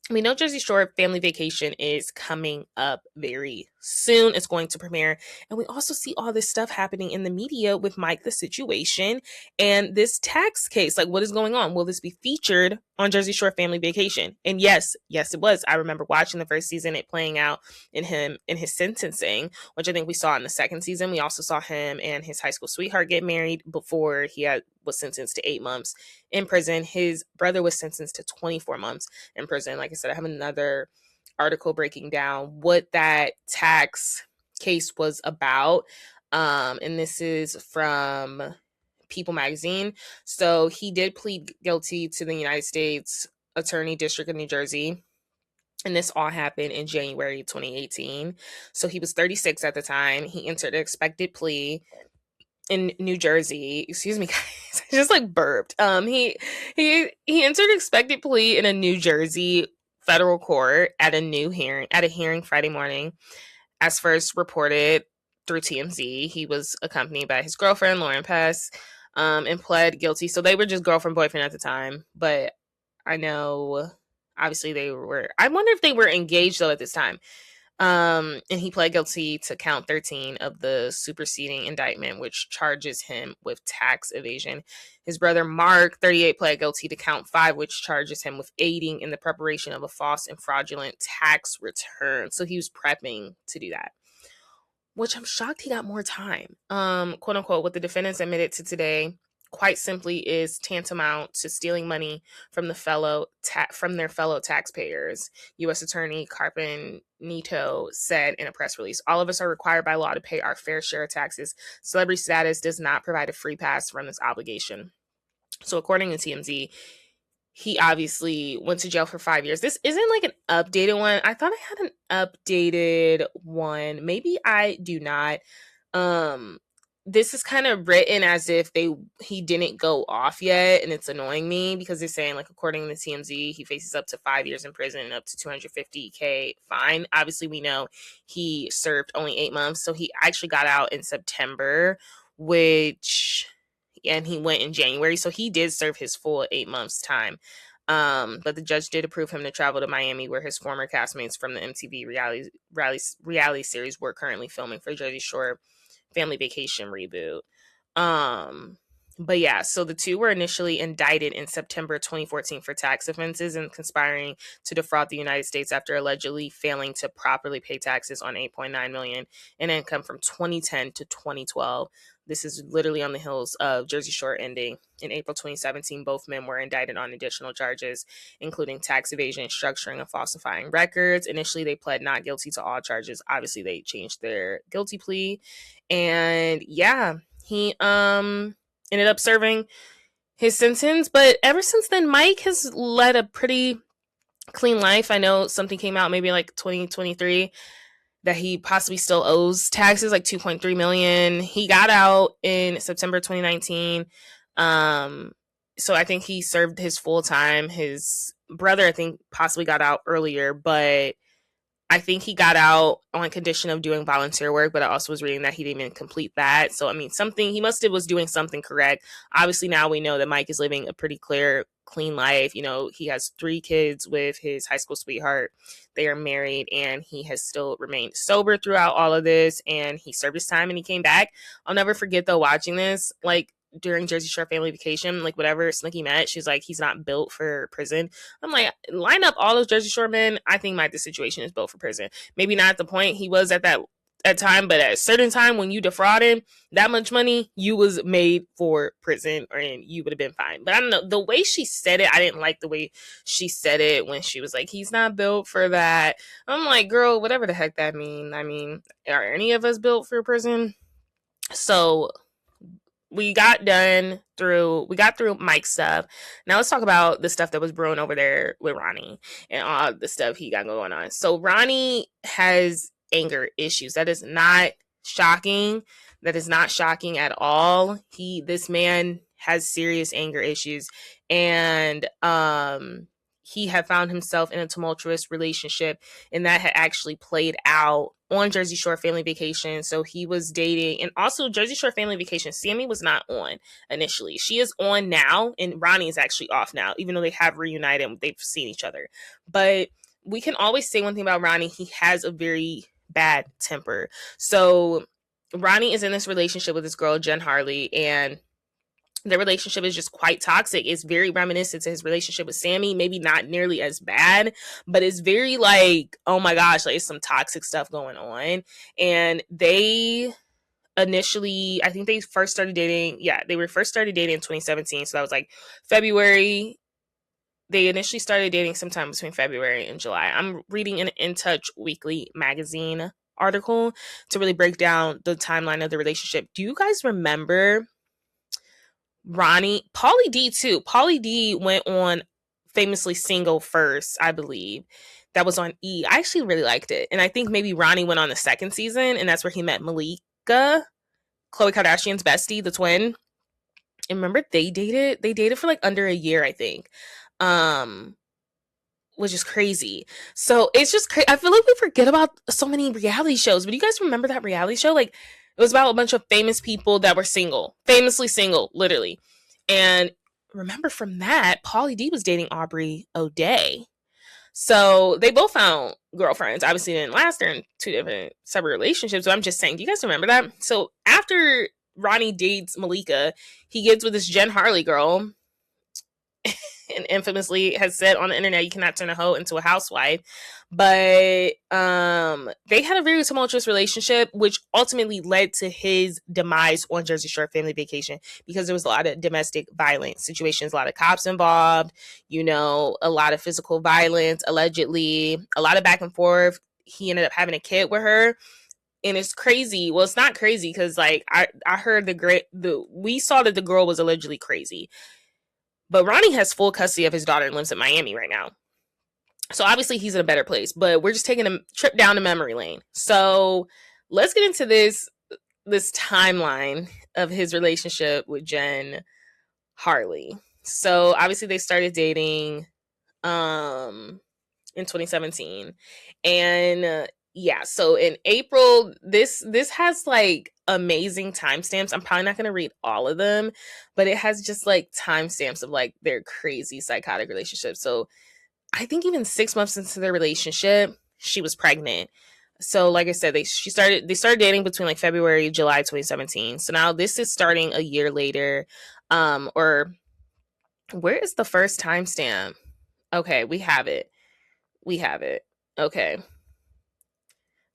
We know Jersey Shore Family Vacation is coming up very soon. It's going to premiere. And we also see all this stuff happening in the media with Mike the Situation and this tax case. Like, what is going on? Will this be featured on Jersey Shore Family Vacation? And yes, it was. I remember watching the first season, it playing out in his sentencing, which I think we saw in the second season. We also saw him and his high school sweetheart get married before he was sentenced to 8 months in prison. His brother was sentenced to 24 months in prison. Like I said, I have another article breaking down what that tax case was about. And this is from People magazine. So he did plead guilty to the United States Attorney District of New Jersey And this all happened in January 2018. So he was 36 at the time. He entered an expected plea in New Jersey. Excuse me, guys. I just like burped. He entered expected plea in a New Jersey federal court at a hearing Friday morning. As first reported through TMZ, he was accompanied by his girlfriend Lauren Pess, and pled guilty. So they were just girlfriend boyfriend at the time, but I know obviously they were. I wonder if they were engaged though at this time. And he pled guilty to count 13 of the superseding indictment, which charges him with tax evasion. His brother Mark, 38, pled guilty to count 5, which charges him with aiding in the preparation of a false and fraudulent tax return. So he was prepping to do that, which I'm shocked he got more time. Quote unquote, what the defendants admitted to today quite simply is tantamount to stealing money from their fellow taxpayers. U.S. Attorney Carpenito said in a press release, all of us are required by law to pay our fair share of taxes. Celebrity status does not provide a free pass from this obligation. So according to TMZ, he obviously went to jail for 5 years. This isn't like an updated one. I thought I had an updated one. Maybe I do not. This is kind of written as if he didn't go off yet, and it's annoying me because they're saying, like, according to TMZ, he faces up to 5 years in prison and up to $250K fine. Obviously, we know he served only 8 months, so he actually got out in September, and he went in January, so he did serve his full 8 months time. But the judge did approve him to travel to Miami, where his former castmates from the MTV reality series were currently filming for Jersey Shore Family Vacation reboot. But yeah, so the two were initially indicted in September 2014 for tax offenses and conspiring to defraud the United States after allegedly failing to properly pay taxes on $8.9 million in income from 2010 to 2012. This is literally on the heels of Jersey Shore ending. In April 2017, both men were indicted on additional charges, including tax evasion, structuring, and falsifying records. Initially, they pled not guilty to all charges. Obviously, they changed their guilty plea. And yeah, he ended up serving his sentence. But ever since then, Mike has led a pretty clean life. I know something came out maybe like 2023 that he possibly still owes taxes, like 2.3 million. He got out in September 2019. So I think he served his full time. His brother, I think, possibly got out earlier, but I think he got out on condition of doing volunteer work, but I also was reading that he didn't even complete that. So, I mean, he must have was doing something correct. Obviously, now we know that Mike is living a pretty clean life. You know, he has 3 kids with his high school sweetheart. They are married, and he has still remained sober throughout all of this, and he served his time and he came back. I'll never forget, though, watching this, like, during Jersey Shore Family Vacation, like, whatever Snooki met, she's like, he's not built for prison. I'm like, line up all those Jersey Shore men. I think the situation is built for prison. Maybe not at the point he was at that time, but at a certain time when you defrauded that much money, you was made for prison, and you would have been fine. But I don't know, the way she said it, I didn't like the way she said it when she was like, he's not built for that. I'm like, girl, whatever the heck that mean. I mean, are any of us built for prison? So we got through Mike's stuff. Now let's talk about the stuff that was brewing over there with Ronnie and all the stuff he got going on. So Ronnie has anger issues. That is not shocking. That is not shocking at all. This man has serious anger issues, and he had found himself in a tumultuous relationship, and that had actually played out on Jersey Shore Family Vacation. So he was dating, and also Jersey Shore Family Vacation, Sammy was not on initially. She is on now, and Ronnie is actually off now, even though they have reunited and they've seen each other. But we can always say one thing about Ronnie: he has a very bad temper. So Ronnie is in this relationship with this girl, Jen Harley, and their relationship is just quite toxic. It's very reminiscent to his relationship with Sammy. Maybe not nearly as bad, but it's very like, oh my gosh, like it's some toxic stuff going on. And they initially, I think they first started dating. Yeah, they were first started dating in 2017. So that was like February. They initially started dating sometime between February and July. I'm reading an In Touch Weekly magazine article to really break down the timeline of the relationship. Do you guys remember Ronnie, Pauly D too? Pauly D went on Famously Single first, I believe. that was on E. I actually really liked it. And I think maybe Ronnie went on the second season, and that's where he met Malika, Khloe Kardashian's bestie, the twin. And remember, they dated. They dated for like under a year, I think. Um, which is crazy. So it's just I feel like we forget about so many reality shows. But you guys remember that reality show? Like, it was about a bunch of famous people that were single, famously single, literally. And remember from that, Pauly D was dating Aubrey O'Day. So they both found girlfriends. Obviously, it didn't last. They're in two different separate relationships. But I'm just saying, do you guys remember that? So after Ronnie dates Malika, he gets with this Jen Harley girl, and infamously has said on the internet, you cannot turn a hoe into a housewife. But they had a very tumultuous relationship, which ultimately led to his demise on Jersey Shore Family Vacation, because there was a lot of domestic violence situations, a lot of cops involved, you know, a lot of physical violence, allegedly, a lot of back and forth. He ended up having a kid with her. And it's crazy. Well, it's not crazy because, like, I heard we saw that the girl was allegedly crazy. But Ronnie has full custody of his daughter and lives in Miami right now. So obviously he's in a better place. But we're just taking a trip down the memory lane. So let's get into this timeline of his relationship with Jen Harley. So obviously they started dating in 2017. And yeah, so in April, this has like amazing timestamps. I'm probably not going to read all of them, but it has just like timestamps of like their crazy psychotic relationship. So I think even 6 months into their relationship, she was pregnant. So like I said, they started dating between like February, July 2017. So now this is starting a year later. Or where is the first timestamp? Okay, we have it. Okay.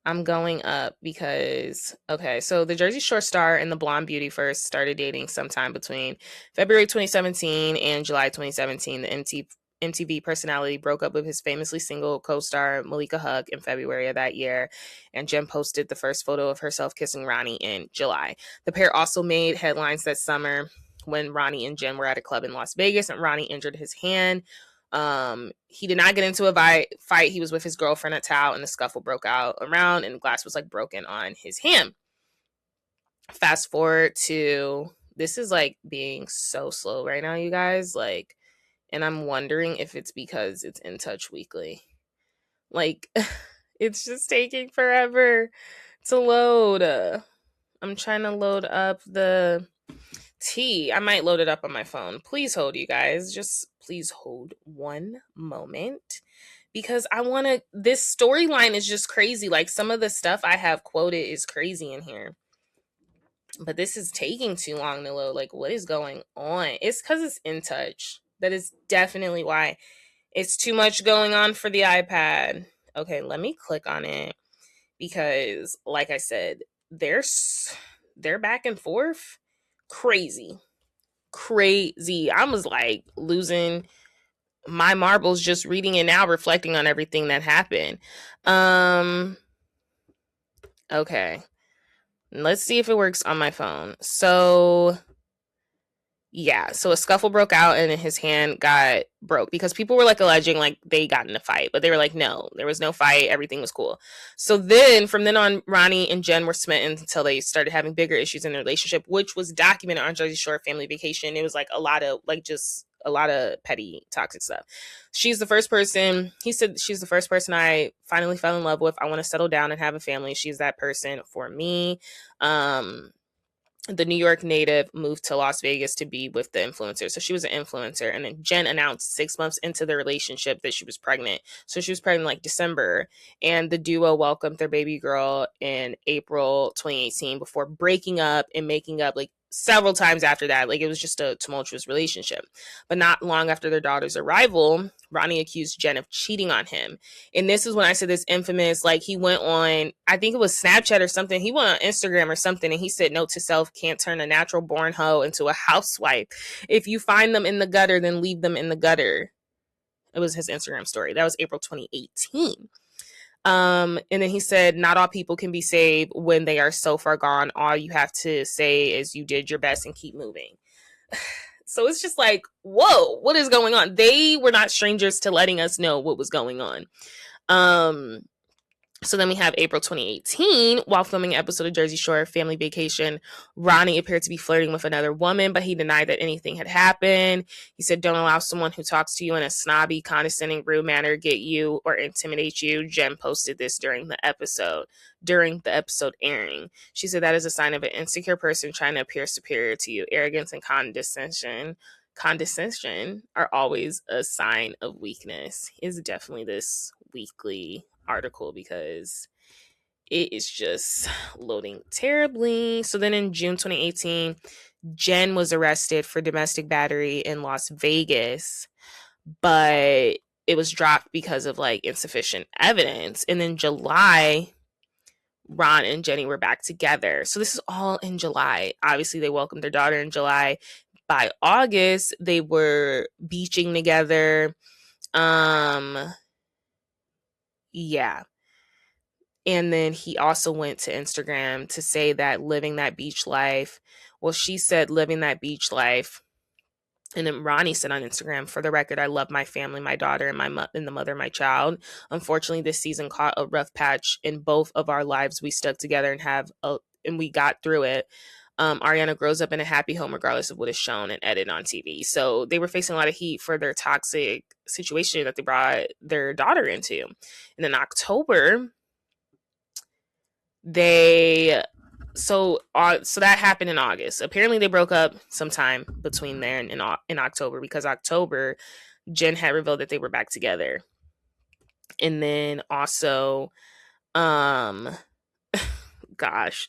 I'm going up because, okay, so the Jersey Shore star and the blonde beauty first started dating sometime between February 2017 and July 2017. The MTV personality broke up with his famously single co-star Malika Haqq in February of that year, and Jen posted the first photo of herself kissing Ronnie in July. The pair also made headlines that summer when Ronnie and Jen were at a club in Las Vegas and Ronnie injured his hand. He did not get into a fight. He was with his girlfriend at Tao, and the scuffle broke out around, and the glass was like broken on his hand. Fast forward to, this is like being so slow right now, you guys. Like, and I'm wondering if it's because it's In Touch Weekly. Like, it's just taking forever to load. I'm trying to load up the tea. I might load it up on my phone. Please hold, you guys. Just please hold one moment, because I want to, this storyline is just crazy. Like, some of the stuff I have quoted is crazy in here, but this is taking too long to load. Like, what is going on? It's because it's In Touch. That is definitely why. It's too much going on for the iPad. Okay, let me click on it, because like I said, they're back and forth. Crazy. I was like losing my marbles just reading it now, reflecting on everything that happened. Okay, let's see if it works on my phone. So yeah, so a scuffle broke out and his hand got broke, because people were like alleging like they got in a fight, but they were like, no, there was no fight, everything was cool. So then from then on, Ronnie and Jen were smitten until they started having bigger issues in their relationship, which was documented on Jersey Shore Family Vacation. It was like a lot of petty toxic stuff. She's the first person, he said, she's the first person I finally fell in love with. I want to settle down and have a family. She's that person for me. The New York native moved to Las Vegas to be with the influencer. So she was an influencer. And then Jen announced 6 months into the relationship that she was pregnant. So she was pregnant like December. And the duo welcomed their baby girl in April 2018 before breaking up and making up like several times after that. Like, it was just a tumultuous relationship. But not long after their daughter's arrival, Ronnie accused Jen of cheating on him. And this is when I said this infamous, like, he went on, I think it was Snapchat or something. He went on Instagram or something, and he said, note to self, can't turn a natural born hoe into a housewife. If you find them in the gutter, then leave them in the gutter. It was his Instagram story. That was April 2018. And then he said, not all people can be saved when they are so far gone. All you have to say is you did your best and keep moving. So it's just like, whoa, what is going on? They were not strangers to letting us know what was going on. Um, so then we have April 2018. While filming an episode of Jersey Shore Family Vacation, Ronnie appeared to be flirting with another woman, but he denied that anything had happened. He said, "Don't allow someone who talks to you in a snobby, condescending, rude manner get you or intimidate you." Jen posted this during the episode airing. She said, "That is a sign of an insecure person trying to appear superior to you. Arrogance and condescension are always a sign of weakness." Is definitely this weekly article because it is just loading terribly. So then in June 2018, Jen was arrested for domestic battery in Las Vegas, but it was dropped because of like insufficient evidence. And then July, Ron and Jenny were back together. So this is all in July. Obviously, they welcomed their daughter in July. By August, they were beaching together. Yeah. And then he also went to Instagram to say that living that beach life. Well, she said living that beach life. And then Ronnie said on Instagram, "For the record, I love my family, my daughter, and and the mother of my child. Unfortunately, this season caught a rough patch in both of our lives. We stuck together and we got through it. Ariana grows up in a happy home regardless of what is shown and edited on TV." So they were facing a lot of heat for their toxic situation that they brought their daughter into. And in October, so that happened in August. Apparently they broke up sometime between there and in October, because October Jen had revealed that they were back together. And then also gosh.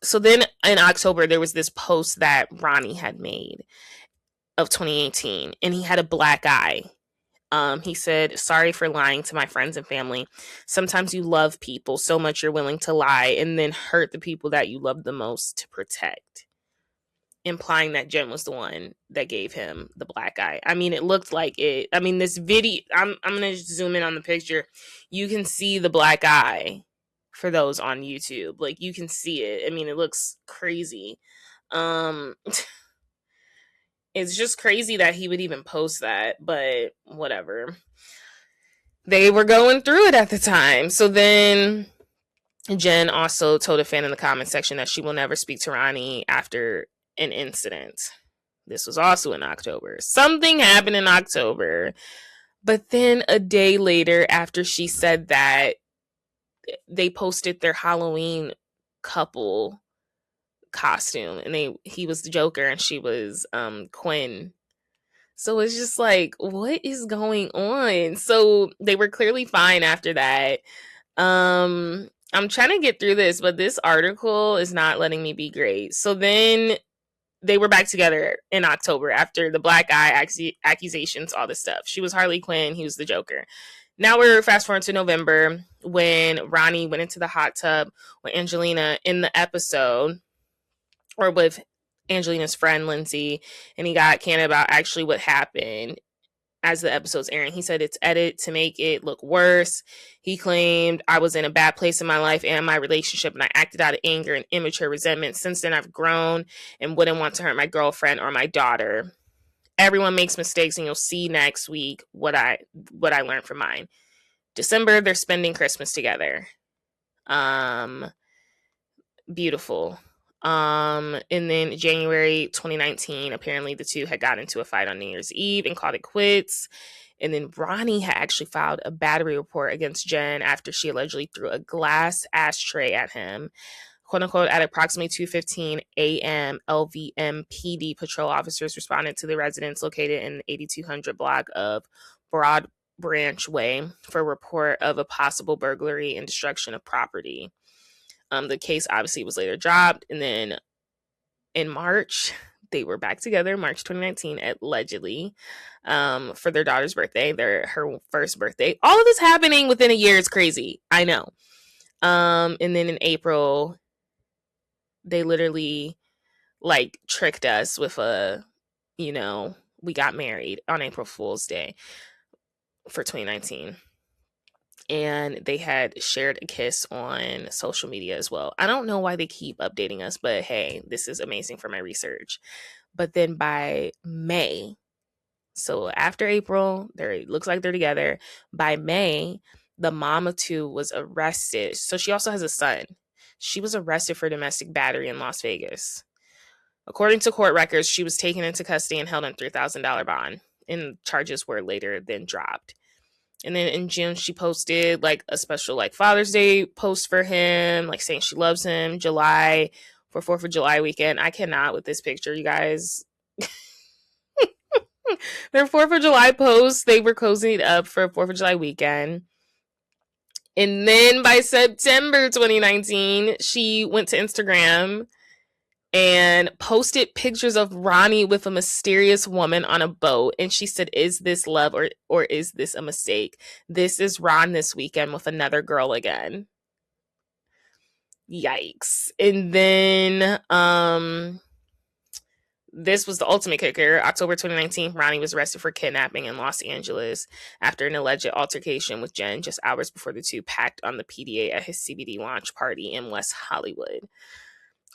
So then in October there was this post that Ronnie had made of 2018, and he had a black eye. He said, "Sorry for lying to my friends and family. Sometimes you love people so much you're willing to lie and then hurt the people that you love the most to protect." Implying that Jen was the one that gave him the black eye. I mean, it looked like it. I mean, this video, I'm going to zoom in on the picture. You can see the black eye for those on YouTube. Like, you can see it. I mean, it looks crazy. It's just crazy that he would even post that, but whatever. They were going through it at the time. So then Jen also told a fan in the comment section that she will never speak to Ronnie after an incident. This was also in October. Something happened in October. But then a day later, after she said that, they posted their Halloween couple costume, and he was the Joker and she was Quinn. So it's just like, what is going on? So they were clearly fine after that. I'm trying to get through this, but this article is not letting me be great. So then they were back together in October after the black eye accusations, all this stuff. She was Harley Quinn, he was the Joker. Now we're fast forward to November, when Ronnie went into the hot tub with Angelina in the episode, or with Angelina's friend Lindsay, and he got candid about actually what happened as the episode's airing. He said it's edited to make it look worse. He claimed, "I was in a bad place in my life and my relationship, and I acted out of anger and immature resentment. Since then, I've grown and wouldn't want to hurt my girlfriend or my daughter. Everyone makes mistakes, and you'll see next week what I learned from mine." December, they're spending Christmas together. Beautiful. And then January 2019, apparently the two had gotten into a fight on New Year's Eve and called it quits. And then Ronnie had actually filed a battery report against Jen after she allegedly threw a glass ashtray at him. "Quote unquote, at approximately 2:15 a.m., LVMPD patrol officers responded to the residence located in the 8200 block of Broad Branch Way for a report of a possible burglary and destruction of property." The case obviously was later dropped, and then in March, they were back together, March 2019, allegedly, for their daughter's birthday, her first birthday. All of this happening within a year is crazy. I know. And then in April, they literally like tricked us with we got married on April Fool's Day for 2019. And they had shared a kiss on social media as well. I don't know why they keep updating us, but hey, this is amazing for my research. But then by May, so after April, it looks like they're together. By May, The mom of two was arrested. So she also has a son. She was arrested for domestic battery in Las Vegas. According to court records, she was taken into custody and held on $3,000 bond, and charges were later then dropped. And then in June, she posted like a special like Father's Day post for him, like saying she loves him. July, for 4th of July weekend. I cannot with this picture, you guys. Their 4th of July posts, they were cozying up for 4th of July weekend. And then by September 2019, she went to Instagram and posted pictures of Ronnie with a mysterious woman on a boat. And she said, is this love or is this a mistake? This is Ron this weekend with another girl again. Yikes. And then this was the ultimate kicker. October 2019, Ronnie was arrested for kidnapping in Los Angeles after an alleged altercation with Jen just hours before the two packed on the PDA at his CBD launch party in West Hollywood.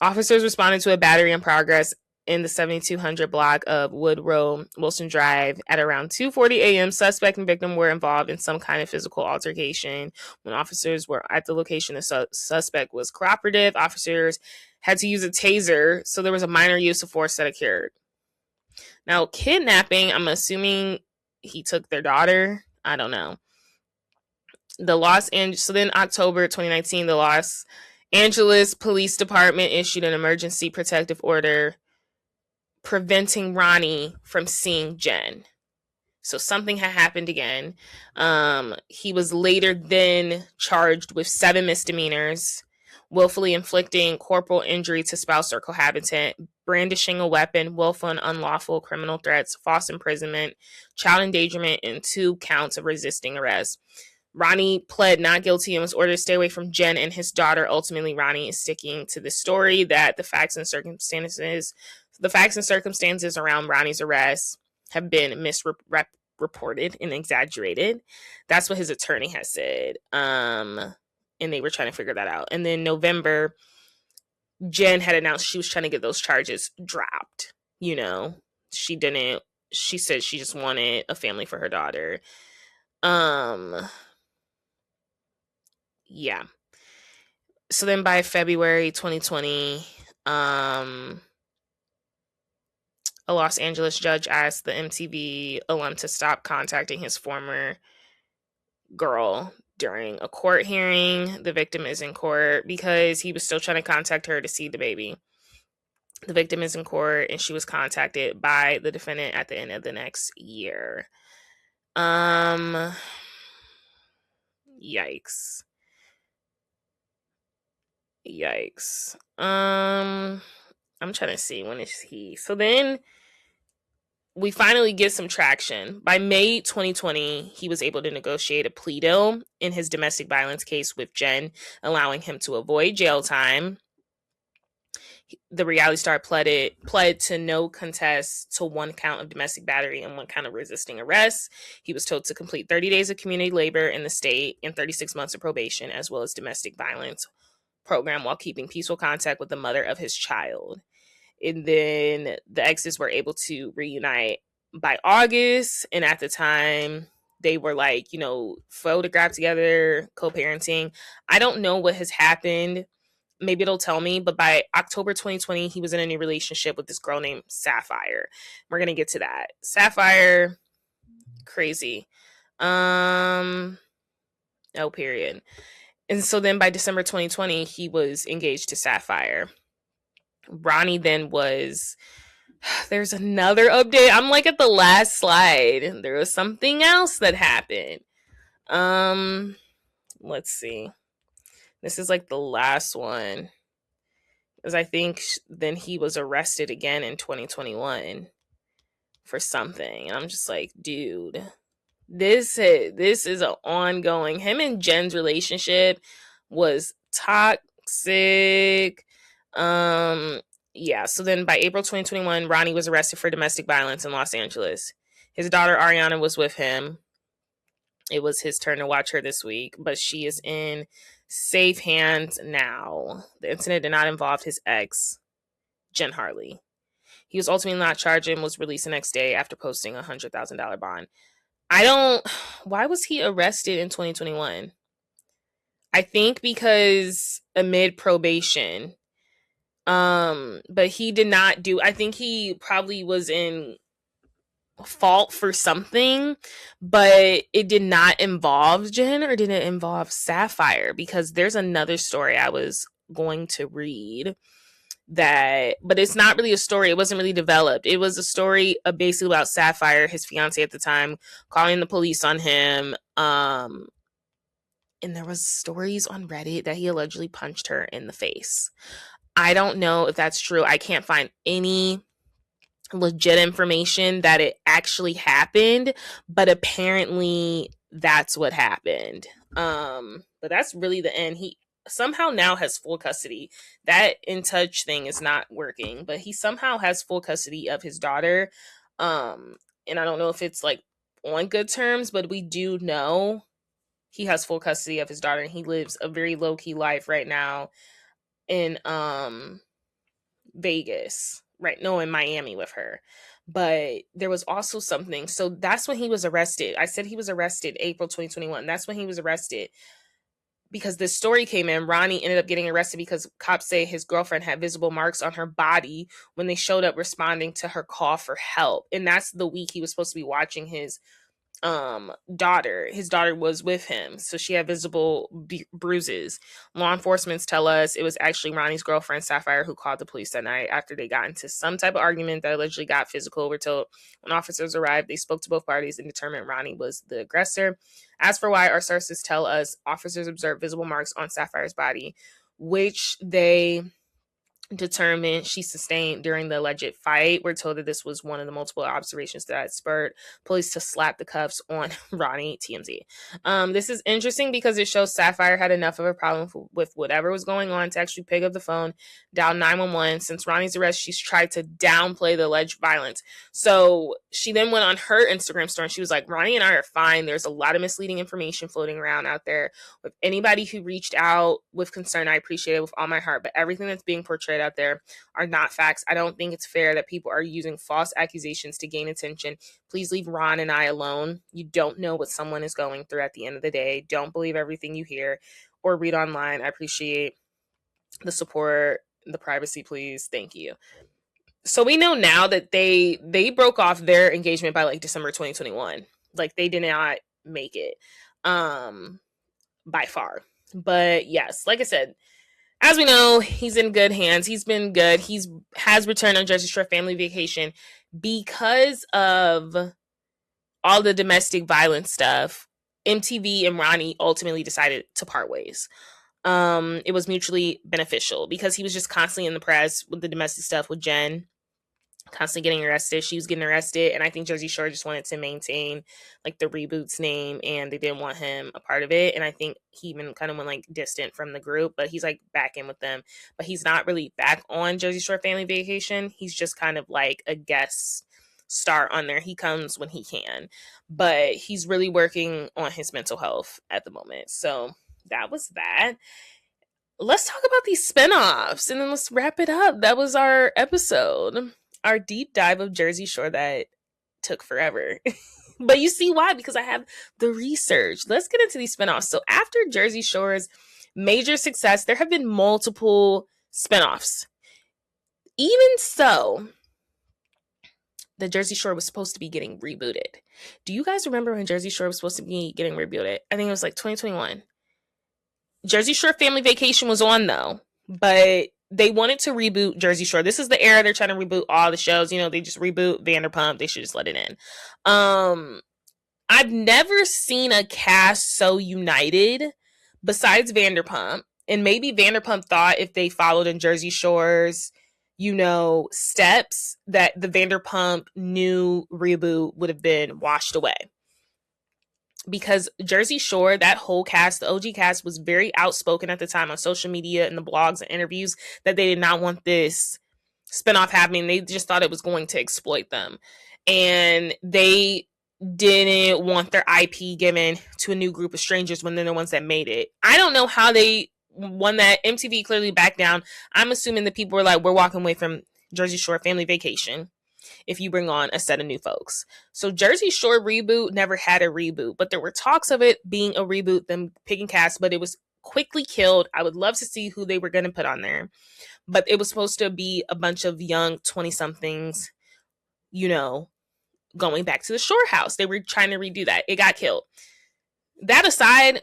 Officers responded to a battery in progress in the 7200 block of Woodrow Wilson Drive at around 2:40 a.m. Suspect and victim were involved in some kind of physical altercation. When officers were at the location, the suspect was cooperative. Officers had to use a taser, so there was a minor use of force that occurred. Now, kidnapping, I'm assuming he took their daughter. I don't know. So then October 2019, the Los Angeles Police Department issued an emergency protective order preventing Ronnie from seeing Jen. So something had happened again. He was later then charged with 7 misdemeanors: willfully inflicting corporal injury to spouse or cohabitant, brandishing a weapon, willful and unlawful criminal threats, false imprisonment, child endangerment, and 2 counts of resisting arrest. Ronnie pled not guilty and was ordered to stay away from Jen and his daughter. Ultimately, Ronnie is sticking to the story that the facts and circumstances around Ronnie's arrest have been misreported and exaggerated. That's what his attorney has said. And they were trying to figure that out. And then November, Jen had announced she was trying to get those charges dropped. You know, she said she just wanted a family for her daughter. Yeah. So then by February 2020, a Los Angeles judge asked the MTV alum to stop contacting his former girl during a court hearing. The victim is in court because he was still trying to contact her to see the baby. The victim is in court and she was contacted by the defendant at the end of the next year. Yikes. I'm trying to see, when is he? So then we finally get some traction. By May 2020, he was able to negotiate a plea deal in his domestic violence case with Jen, allowing him to avoid jail time. The reality star pled to no contest to 1 count of domestic battery and 1 count of resisting arrest. He was told to complete 30 days of community labor in the state and 36 months of probation, as well as domestic violence program, while keeping peaceful contact with the mother of his child. And then the exes were able to reunite by August. And at the time, they were like, photographed together, co-parenting. I don't know what has happened. Maybe it'll tell me. But by October 2020, he was in a new relationship with this girl named Sapphire. We're going to get to that. Sapphire, crazy. Period. And so then by December 2020, he was engaged to Sapphire. Ronnie then was... There's another update. I'm like at the last slide. There was something else that happened. Let's see. This is like the last one. Because I think then he was arrested again in 2021 for something. And I'm just like, dude... This is an ongoing. Him and Jen's relationship was toxic. Yeah. So then by April 2021, Ronnie was arrested for domestic violence in Los Angeles. His daughter Ariana was with him. It was his turn to watch her this week, but she is in safe hands now. The incident did not involve his ex, Jen Harley. He was ultimately not charged and was released the next day after posting a $100,000 bond. I don't, why was he arrested in 2021? I think because amid probation. But he did not do, I think he probably was in fault for something, but it did not involve Jen or did it involve Sapphire? Because there's another story I was going to read that, but it's not really a story. It wasn't really developed. It was a story basically about Sapphire, his fiance at the time, calling the police on him. And there was stories on Reddit that he allegedly punched her in the face. I don't know if that's true. I can't find any legit information that it actually happened, but apparently that's what happened. But that's really the end. He somehow now has full custody. That In Touch thing is not working, but he somehow has full custody of his daughter. And I don't know if it's like on good terms, but we do know he has full custody of his daughter, and he lives a very low-key life right now in Vegas, right? No, in Miami with her. But there was also something. So that's when he was arrested. I said he was arrested April 2021. That's when he was arrested because this story came in. Ronnie ended up getting arrested because cops say his girlfriend had visible marks on her body when they showed up responding to her call for help. And that's the week he was supposed to be watching his daughter. His daughter was with him, so she had visible bruises. Law enforcement tell us it was actually Ronnie's girlfriend Sapphire who called the police that night after they got into some type of argument that allegedly got physical. We're told when officers arrived, they spoke to both parties and determined Ronnie was the aggressor. As for why, our sources tell us officers observed visible marks on Sapphire's body, which they determined she sustained during the alleged fight. We're told that this was one of the multiple observations that spurred police to slap the cuffs on Ronnie. TMZ. This is interesting because it shows Sapphire had enough of a problem with whatever was going on to actually pick up the phone, dial 911. Since Ronnie's arrest, she's tried to downplay the alleged violence. So she then went on her Instagram story and she was like, Ronnie and I are fine. There's a lot of misleading information floating around out there. With anybody who reached out with concern, I appreciate it with all my heart, but everything that's being portrayed out there are not facts. I don't think it's fair that people are using false accusations to gain attention. Please leave Ron and I alone. You don't know what someone is going through at the end of the day. Don't believe everything you hear or read online. I appreciate the support, the privacy, please. Thank you. So we know now that they broke off their engagement by like December 2021. Like they did not make it by far. But yes, like I said, as we know, he's in good hands. He's been good. Has returned on Jersey Shore family vacation because of all the domestic violence stuff. MTV and Ronnie ultimately decided to part ways. It was mutually beneficial because he was just constantly in the press with the domestic stuff with Jen, constantly getting arrested. She was getting arrested, and I think Jersey Shore just wanted to maintain like the Reboot's name, and they didn't want him a part of it. And I think he even kind of went like distant from the group, but he's like back in with them. But he's not really back on Jersey Shore family vacation. He's just kind of like a guest star on there. He comes when he can, but he's really working on his mental health at the moment. So that was that. Let's talk about these spinoffs and then let's wrap it up. That was our episode, our deep dive of Jersey Shore that took forever. But you see why? Because I have the research. Let's get into these spinoffs. So after Jersey Shore's major success, there have been multiple spinoffs. Even so, the Jersey Shore was supposed to be getting rebooted. Do you guys remember when Jersey Shore was supposed to be getting rebooted? I think it was like 2021. Jersey Shore Family Vacation was on though, but they wanted to reboot Jersey Shore. This is the era they're trying to reboot all the shows. You know, they just reboot Vanderpump. They should just let it in. I've never seen a cast so united besides Vanderpump. And maybe Vanderpump thought if they followed in Jersey Shore's, you know, steps, that the Vanderpump new reboot would have been washed away. Because Jersey Shore, that whole cast, the OG cast, was very outspoken at the time on social media and the blogs and interviews that they did not want this spinoff happening. They just thought it was going to exploit them. And they didn't want their IP given to a new group of strangers when they're the ones that made it. I don't know how they won that. MTV clearly backed down. I'm assuming the people were like, we're walking away from Jersey Shore Family Vacation. if you bring on a set of new folks. So Jersey Shore reboot never had a reboot, but there were talks of it being a reboot, them picking cast, but it was quickly killed. I would love to see who they were going to put on there, but it was supposed to be a bunch of young 20 somethings, you know, going back to the Shore house. They were trying to redo that. It got killed. That aside,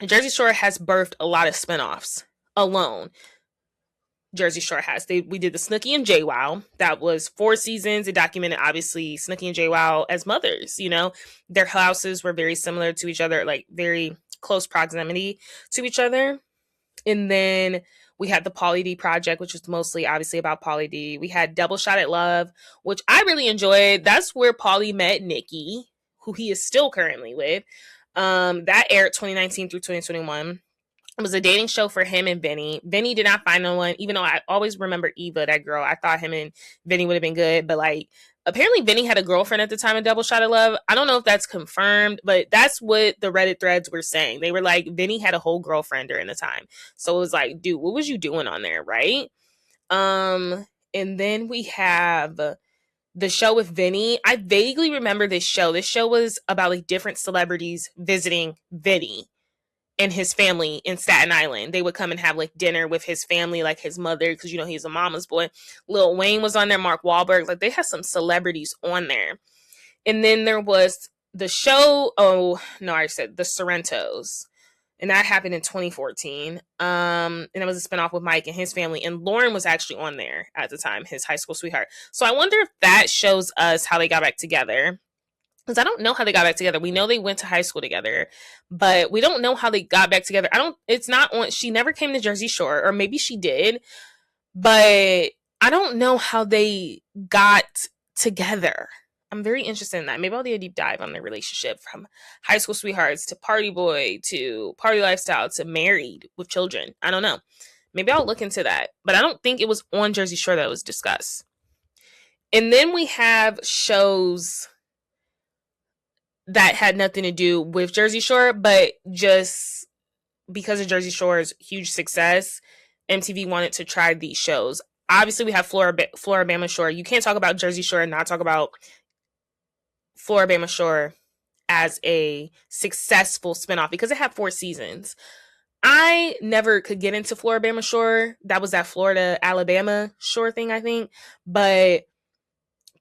Jersey Shore has birthed a lot of spinoffs alone. Jersey Shore has. We did the Snooki and JWoww. That was 4 seasons. It documented, obviously, Snooki and JWoww as mothers. You know, their houses were very similar to each other, like very close proximity to each other. And then we had the Pauly D Project, which was mostly obviously about Pauly D. We had Double Shot at Love, which I really enjoyed. That's where Pauly met Nikki, who he is still currently with. That aired 2019 through 2021. It was a dating show for him and Vinny. Vinny did not find no one, even though I always remember Eva, that girl. I thought him and Vinny would have been good, but like, apparently Vinny had a girlfriend at the time of Double Shot of Love. I don't know if that's confirmed, but that's what the Reddit threads were saying. They were like, Vinny had a whole girlfriend during the time. So it was like, dude, what was you doing on there, right? And then we have the show with Vinny. I vaguely remember this show. This show was about like different celebrities visiting Vinny and his family in Staten Island. They would come and have like dinner with his family, like his mother, because you know he's a mama's boy. Lil Wayne was on there, Mark Wahlberg. Like they had some celebrities on there. And then there was the show, oh no, I said the Sorrentos. And that happened in 2014. And it was a spinoff with Mike and his family. And Lauren was actually on there at the time, his high school sweetheart. So I wonder if that shows us how they got back together. Because I don't know how they got back together. We know they went to high school together, but we don't know how they got back together. It's not on, she never came to Jersey Shore, or maybe she did, but I don't know how they got together. I'm very interested in that. Maybe I'll do a deep dive on their relationship from high school sweethearts to party boy to party lifestyle to married with children. I don't know. Maybe I'll look into that, but I don't think it was on Jersey Shore that was discussed. And then we have shows that had nothing to do with Jersey Shore, but just because of Jersey Shore's huge success, MTV wanted to try these shows. Obviously, we have Floribama Shore. You can't talk about Jersey Shore and not talk about Floribama Shore as a successful spinoff because it had 4 seasons. I never could get into Floribama Shore. That was that Florida, Alabama Shore thing, I think. But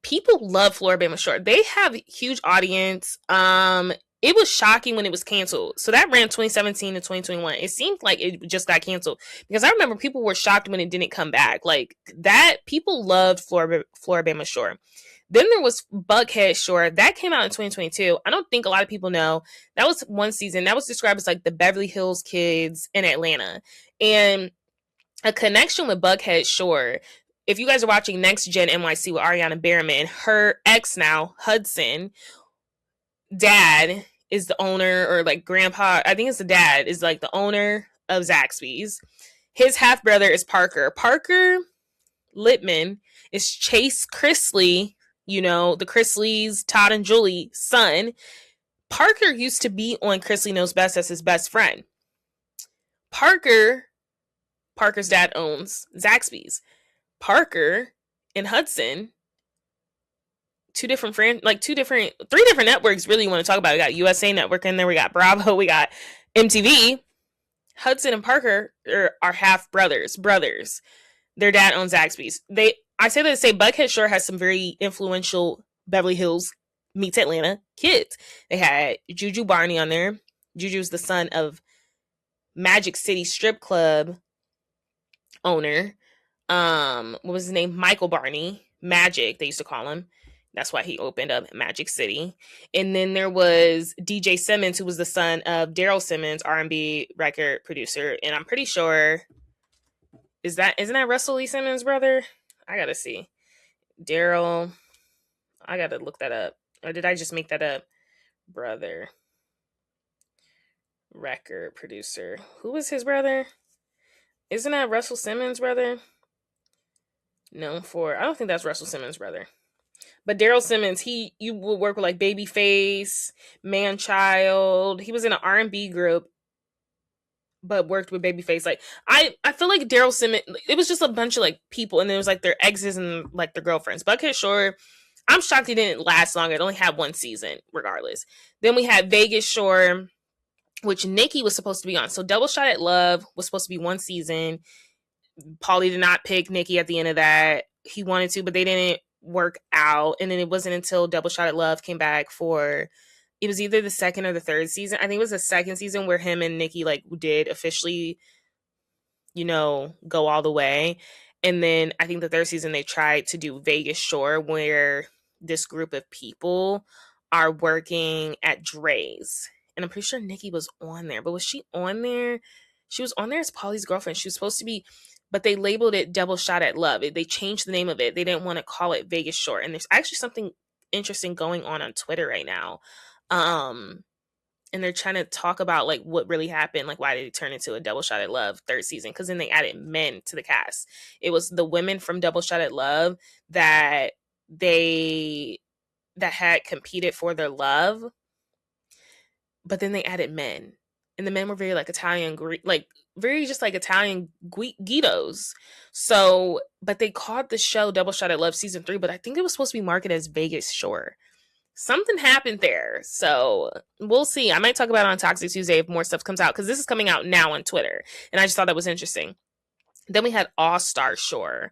people love Floribama Shore. They have a huge audience. It was shocking when it was canceled. So that ran 2017 to 2021. It seemed like it just got canceled because I remember people were shocked when it didn't come back. Like that, people loved Floribama Shore. Then there was Buckhead Shore. That came out in 2022. I don't think a lot of people know. That was 1 season. That was described as like the Beverly Hills Kids in Atlanta. And a connection with Buckhead Shore, if you guys are watching Next Gen NYC with Ariana Behrman, her ex now, Hudson, dad is the owner, or like grandpa, I think it's the dad, is like the owner of Zaxby's. His half brother is Parker. Parker Littman is Chase Chrisley, you know, the Chrisleys, Todd and Julie, son. Parker used to be on Chrisley Knows Best as his best friend. Parker's dad owns Zaxby's. Parker and Hudson, three different networks really you want to talk about. We got USA Network in there, we got Bravo, we got MTV. Hudson and Parker are half brothers. Their dad owns Zaxby's. I say that to say Buckhead Shore has some very influential Beverly Hills meets Atlanta kids. They had Juju Barney on there. Juju's the son of Magic City Strip Club owner. What was his name? Michael Barney. Magic, they used to call him. That's why he opened up Magic City. And then there was DJ Simmons, who was the son of Daryl Simmons, R&B record producer. And I'm pretty sure, isn't that Russell Lee Simmons' brother? I gotta see. Daryl, I gotta look that up. Or did I just make that up? Brother. Record producer. Who was his brother? Isn't that Russell Simmons' brother? I don't think that's Russell Simmons' brother. But Daryl Simmons, you would work with like Babyface, Manchild. He was in an R&B group. but worked with Babyface. Like I feel like Daryl Simmons. It was just a bunch of like people, and it was like their exes and like their girlfriends. Bucket Shore. I'm shocked it didn't last longer. It only had one season, regardless. Then we had Vegas Shore, which Nikki was supposed to be on. So Double Shot at Love was supposed to be one season. Paulie did not pick Nikki at the end of that. He wanted to, but they didn't work out. And then it wasn't until Double Shot at Love came back for, it was either the second or the third season. I think it was the second season where him and Nikki like did officially, go all the way. And then I think the third season they tried to do Vegas Shore, where this group of people are working at Dre's. And I'm pretty sure Nikki was on there. But was she on there? She was on there as Paulie's girlfriend. She was supposed to be, but they labeled it Double Shot at Love. They changed the name of it. They didn't want to call it Vegas Shore. And there's actually something interesting going on Twitter right now. And they're trying to talk about like what really happened, like why did it turn into a Double Shot at Love third season? Because then they added men to the cast. It was the women from Double Shot at Love that had competed for their love, but then they added men, and the men were very like Italian, like very just like Italian Guidos. So, but they called the show Double Shot at Love season 3, but I think it was supposed to be marketed as Vegas Shore. Something happened there. So we'll see. I might talk about it on Toxic Tuesday if more stuff comes out, because this is coming out now on Twitter. And I just thought that was interesting. Then we had All Star Shore,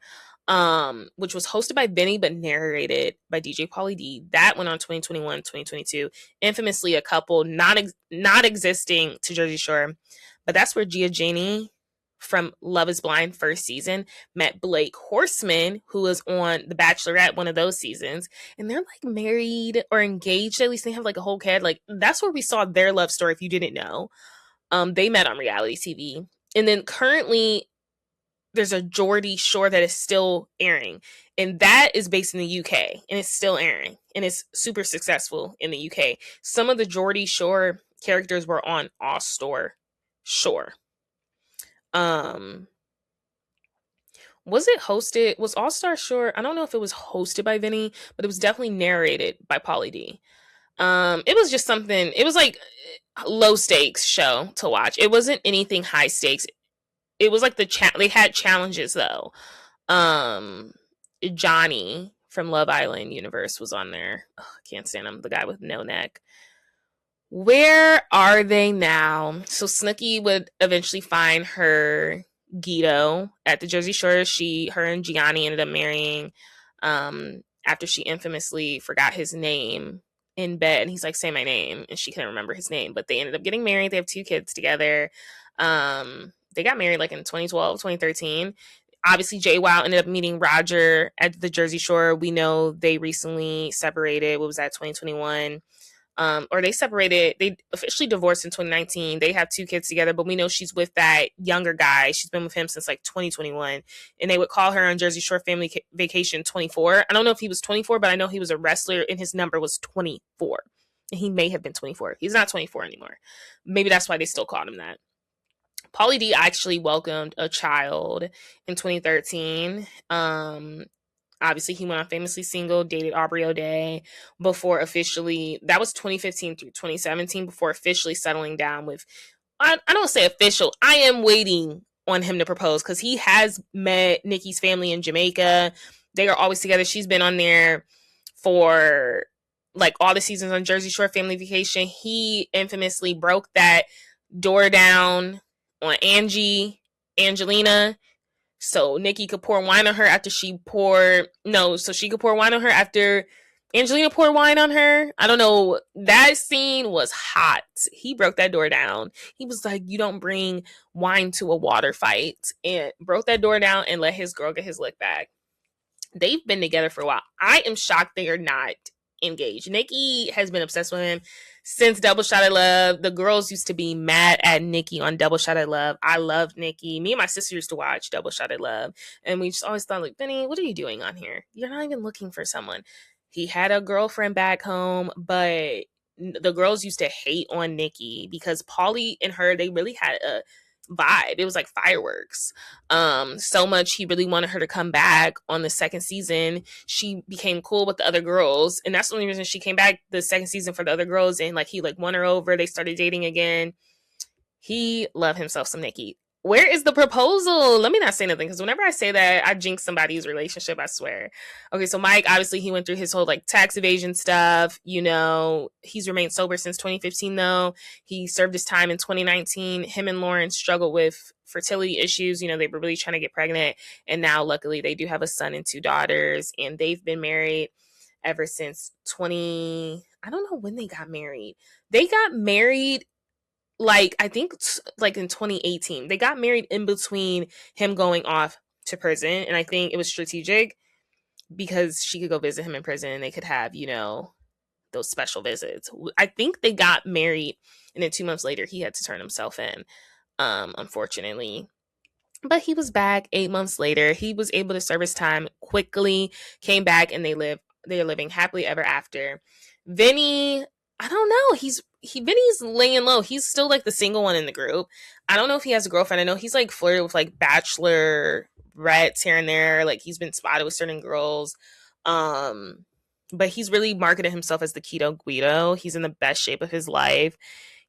which was hosted by Benny but narrated by DJ Pauly D. That went on 2021, 2022. Infamously a couple not existing to Jersey Shore. But that's where Gia Janie from Love is Blind first season met Blake Horseman, who was on The Bachelorette one of those seasons, and they're like married or engaged. At least they have like a whole kid. Like that's where we saw their love story, if you didn't know. They met on reality TV. And then currently there's a Geordie Shore that is still airing, and that is based in the UK, and it's still airing, and it's super successful in the UK. Some of the Geordie Shore characters were on All Star Shore. Was All Star Shore? I don't know if it was hosted by Vinny, but it was definitely narrated by Pauly D. It was just something, it was like low stakes show to watch. It wasn't anything high stakes. It was like they had challenges though. Johnny from Love Island universe was on there. I can't stand him, the guy with no neck. Where are they now? So Snooki would eventually find her Guido at the Jersey Shore. Her and Gianni ended up marrying after she infamously forgot his name in bed. And he's like, say my name. And she couldn't remember his name. But they ended up getting married. They have 2 kids together. They got married like in 2012, 2013. Obviously, JWoww ended up meeting Roger at the Jersey Shore. We know they recently separated. What was that, 2021? Or they separated. They officially divorced in 2019. They have 2 kids together, but we know she's with that younger guy. She's been with him since like 2021. And they would call her on Jersey Shore Family Vacation 24. I don't know if he was 24, but I know he was a wrestler and his number was 24. And he may have been 24. He's not 24 anymore. Maybe that's why they still called him that. Pauly D actually welcomed a child in 2013. Obviously, he went on Famously Single, dated Aubrey O'Day before officially, that was 2015 through 2017, before officially settling down with, I don't say official, I am waiting on him to propose, because he has met Nikki's family in Jamaica. They are always together. She's been on there for like all the seasons on Jersey Shore Family Vacation. He infamously broke that door down on Angelina, so Nikki could pour wine on her after she could pour wine on her after Angelina poured wine on her. I don't know. That scene was hot. He broke that door down. He was like, you don't bring wine to a water fight, and broke that door down and let his girl get his lick back. They've been together for a while. I am shocked they are not engaged. Nikki has been obsessed with him since Double Shot at Love. The girls used to be mad at Nikki on Double Shot at Love. I loved Nikki. Me and my sister used to watch Double Shot at Love, and we just always thought, like, Benny, what are you doing on here? You're not even looking for someone. He had a girlfriend back home, but the girls used to hate on Nikki because Pauly and her, they really had a vibe. It was like fireworks. So much he really wanted her to come back on the second season. She became cool with the other girls, and that's the only reason she came back the second season, for the other girls. And like he like won her over. They started dating again. He loved himself some Nikki. Where is the proposal? Let me not say nothing, because whenever I say that, I jinx somebody's relationship, I swear. Okay, so Mike, obviously, he went through his whole like tax evasion stuff. He's remained sober since 2015, though. He served his time in 2019. Him and Lauren struggled with fertility issues. They were really trying to get pregnant. And now, luckily, they do have a son and 2 daughters. And they've been married ever since I don't know when they got married. They got married like I think like in 2018. They got married in between him going off to prison, and I think it was strategic because she could go visit him in prison and they could have, those special visits. I think they got married, and then 2 months later he had to turn himself in, unfortunately. But he was back 8 months later. He was able to serve his time quickly, came back, and they're living happily ever after. Vinny, I don't know. Vinny's laying low. He's still like the single one in the group. I don't know if he has a girlfriend. I know he's like flirted with like bachelorettes here and there. Like he's been spotted with certain girls. But he's really marketed himself as the keto Guido. He's in the best shape of his life.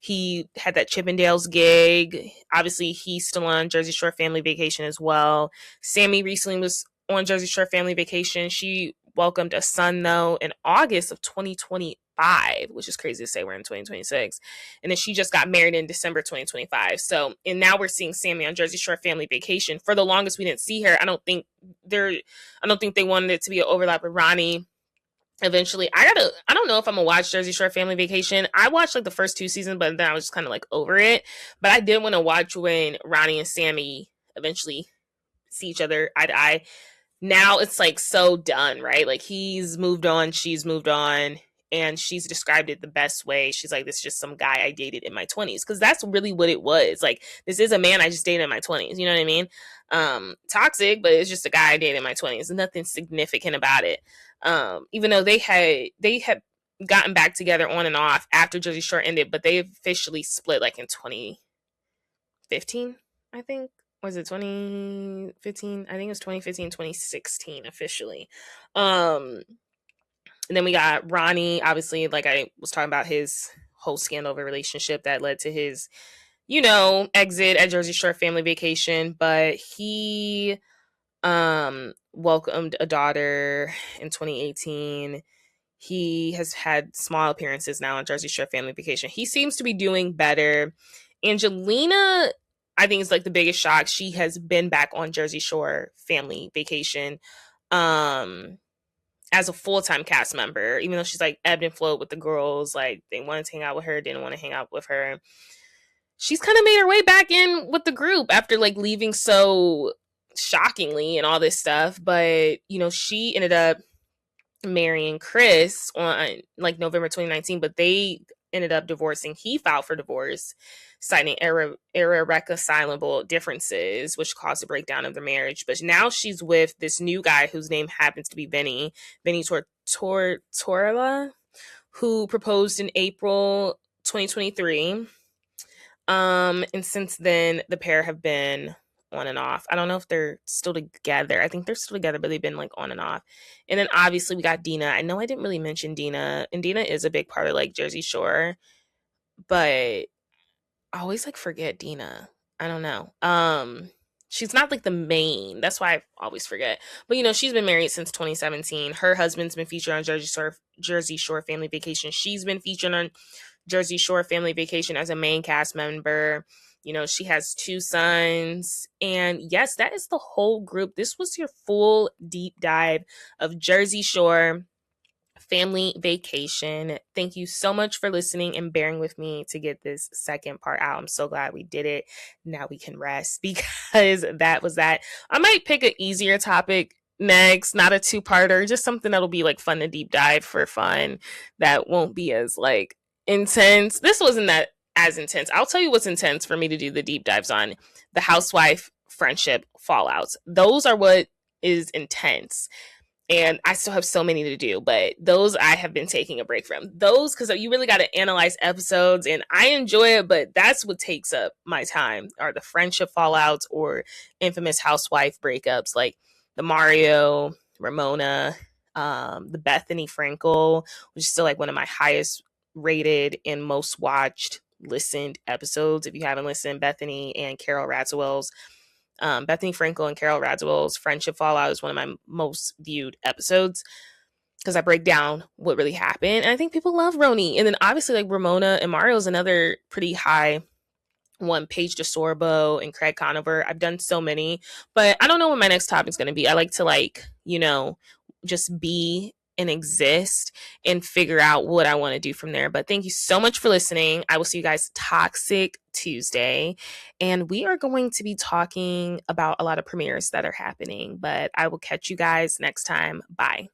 He had that Chippendales gig. Obviously, he's still on Jersey Shore family vacation as well. Sammy recently was on Jersey Shore family vacation. She welcomed a son, though, in August of 2025, which is crazy to say we're in 2026. And then she just got married in December 2025. So, and now we're seeing Sammy on Jersey Shore family vacation. For the longest we didn't see her. I don't think they wanted it to be an overlap with Ronnie. Eventually, I don't know if I'm gonna watch Jersey Shore family vacation. I watched like the first 2 seasons, but then I was just kind of like over it. But I did want to watch when Ronnie and Sammy eventually see each other eye to eye. Now it's like so done, right? Like he's moved on, she's moved on, and she's described it the best way. She's like, this is just some guy I dated in my 20s, because that's really what it was. Like, this is a man I just dated in my 20s. You know what I mean? Toxic, but it's just a guy I dated in my 20s. Nothing significant about it. Even though they had gotten back together on and off after Jersey Shore ended, but they officially split like in 2015, I think. Was it 2015? I think it was 2015, 2016 officially. And then we got Ronnie, obviously, like I was talking about, his whole scandal of a relationship that led to his, exit at Jersey Shore family vacation. But he welcomed a daughter in 2018. He has had small appearances now on Jersey Shore family vacation. He seems to be doing better. Angelina, I think, is like the biggest shock. She has been back on Jersey Shore family vacation as a full-time cast member, even though she's like ebbed and flowed with the girls. Like they wanted to hang out with her, didn't want to hang out with her. She's kind of made her way back in with the group after like leaving so shockingly and all this stuff. But she ended up marrying Chris on like November 2019, but they ended up divorcing. He filed for divorce, citing irreconcilable differences, which caused a breakdown of their marriage. But now she's with this new guy whose name happens to be Vinny Tortorella, who proposed in April 2023. And since then, the pair have been on and off. I don't know if they're still together. I think they're still together, but they've been like on and off. And then obviously we got Dina. I know I didn't really mention Dina, and Dina is a big part of like Jersey Shore, but I always like forget Dina. I don't know. She's not like the main. That's why I always forget. But she's been married since 2017. Her husband's been featured on Jersey Shore family vacation. She's been featured on Jersey Shore family vacation as a main cast member. She has 2 sons. And yes, that is the whole group. This was your full deep dive of Jersey Shore family vacation. Thank you so much for listening and bearing with me to get this second part out. I'm so glad we did it. Now we can rest, because that was that. I might pick an easier topic next, not a 2-parter, just something that'll be like fun to deep dive for fun, that won't be as like intense. This wasn't that as intense. I'll tell you what's intense for me to do the deep dives on: the housewife friendship fallouts. Those are what is intense. And I still have so many to do, but those I have been taking a break from. Those, because you really got to analyze episodes, and I enjoy it, but that's what takes up my time, are the friendship fallouts or infamous housewife breakups, like the Mario, Ramona, the Bethany Frankel, which is still like one of my highest rated and most watched listened episodes. If you haven't listened, Bethany Frankel and Carol Radziwill's Friendship Fallout is one of my most viewed episodes because I break down what really happened. And I think people love Roni. And then obviously like Ramona and Mario is another pretty high one. Paige DeSorbo and Craig Conover. I've done so many, but I don't know what my next topic is going to be. I like to just be and exist and figure out what I want to do from there. But thank you so much for listening. I will see you guys Toxic Tuesday. And we are going to be talking about a lot of premieres that are happening. But I will catch you guys next time. Bye.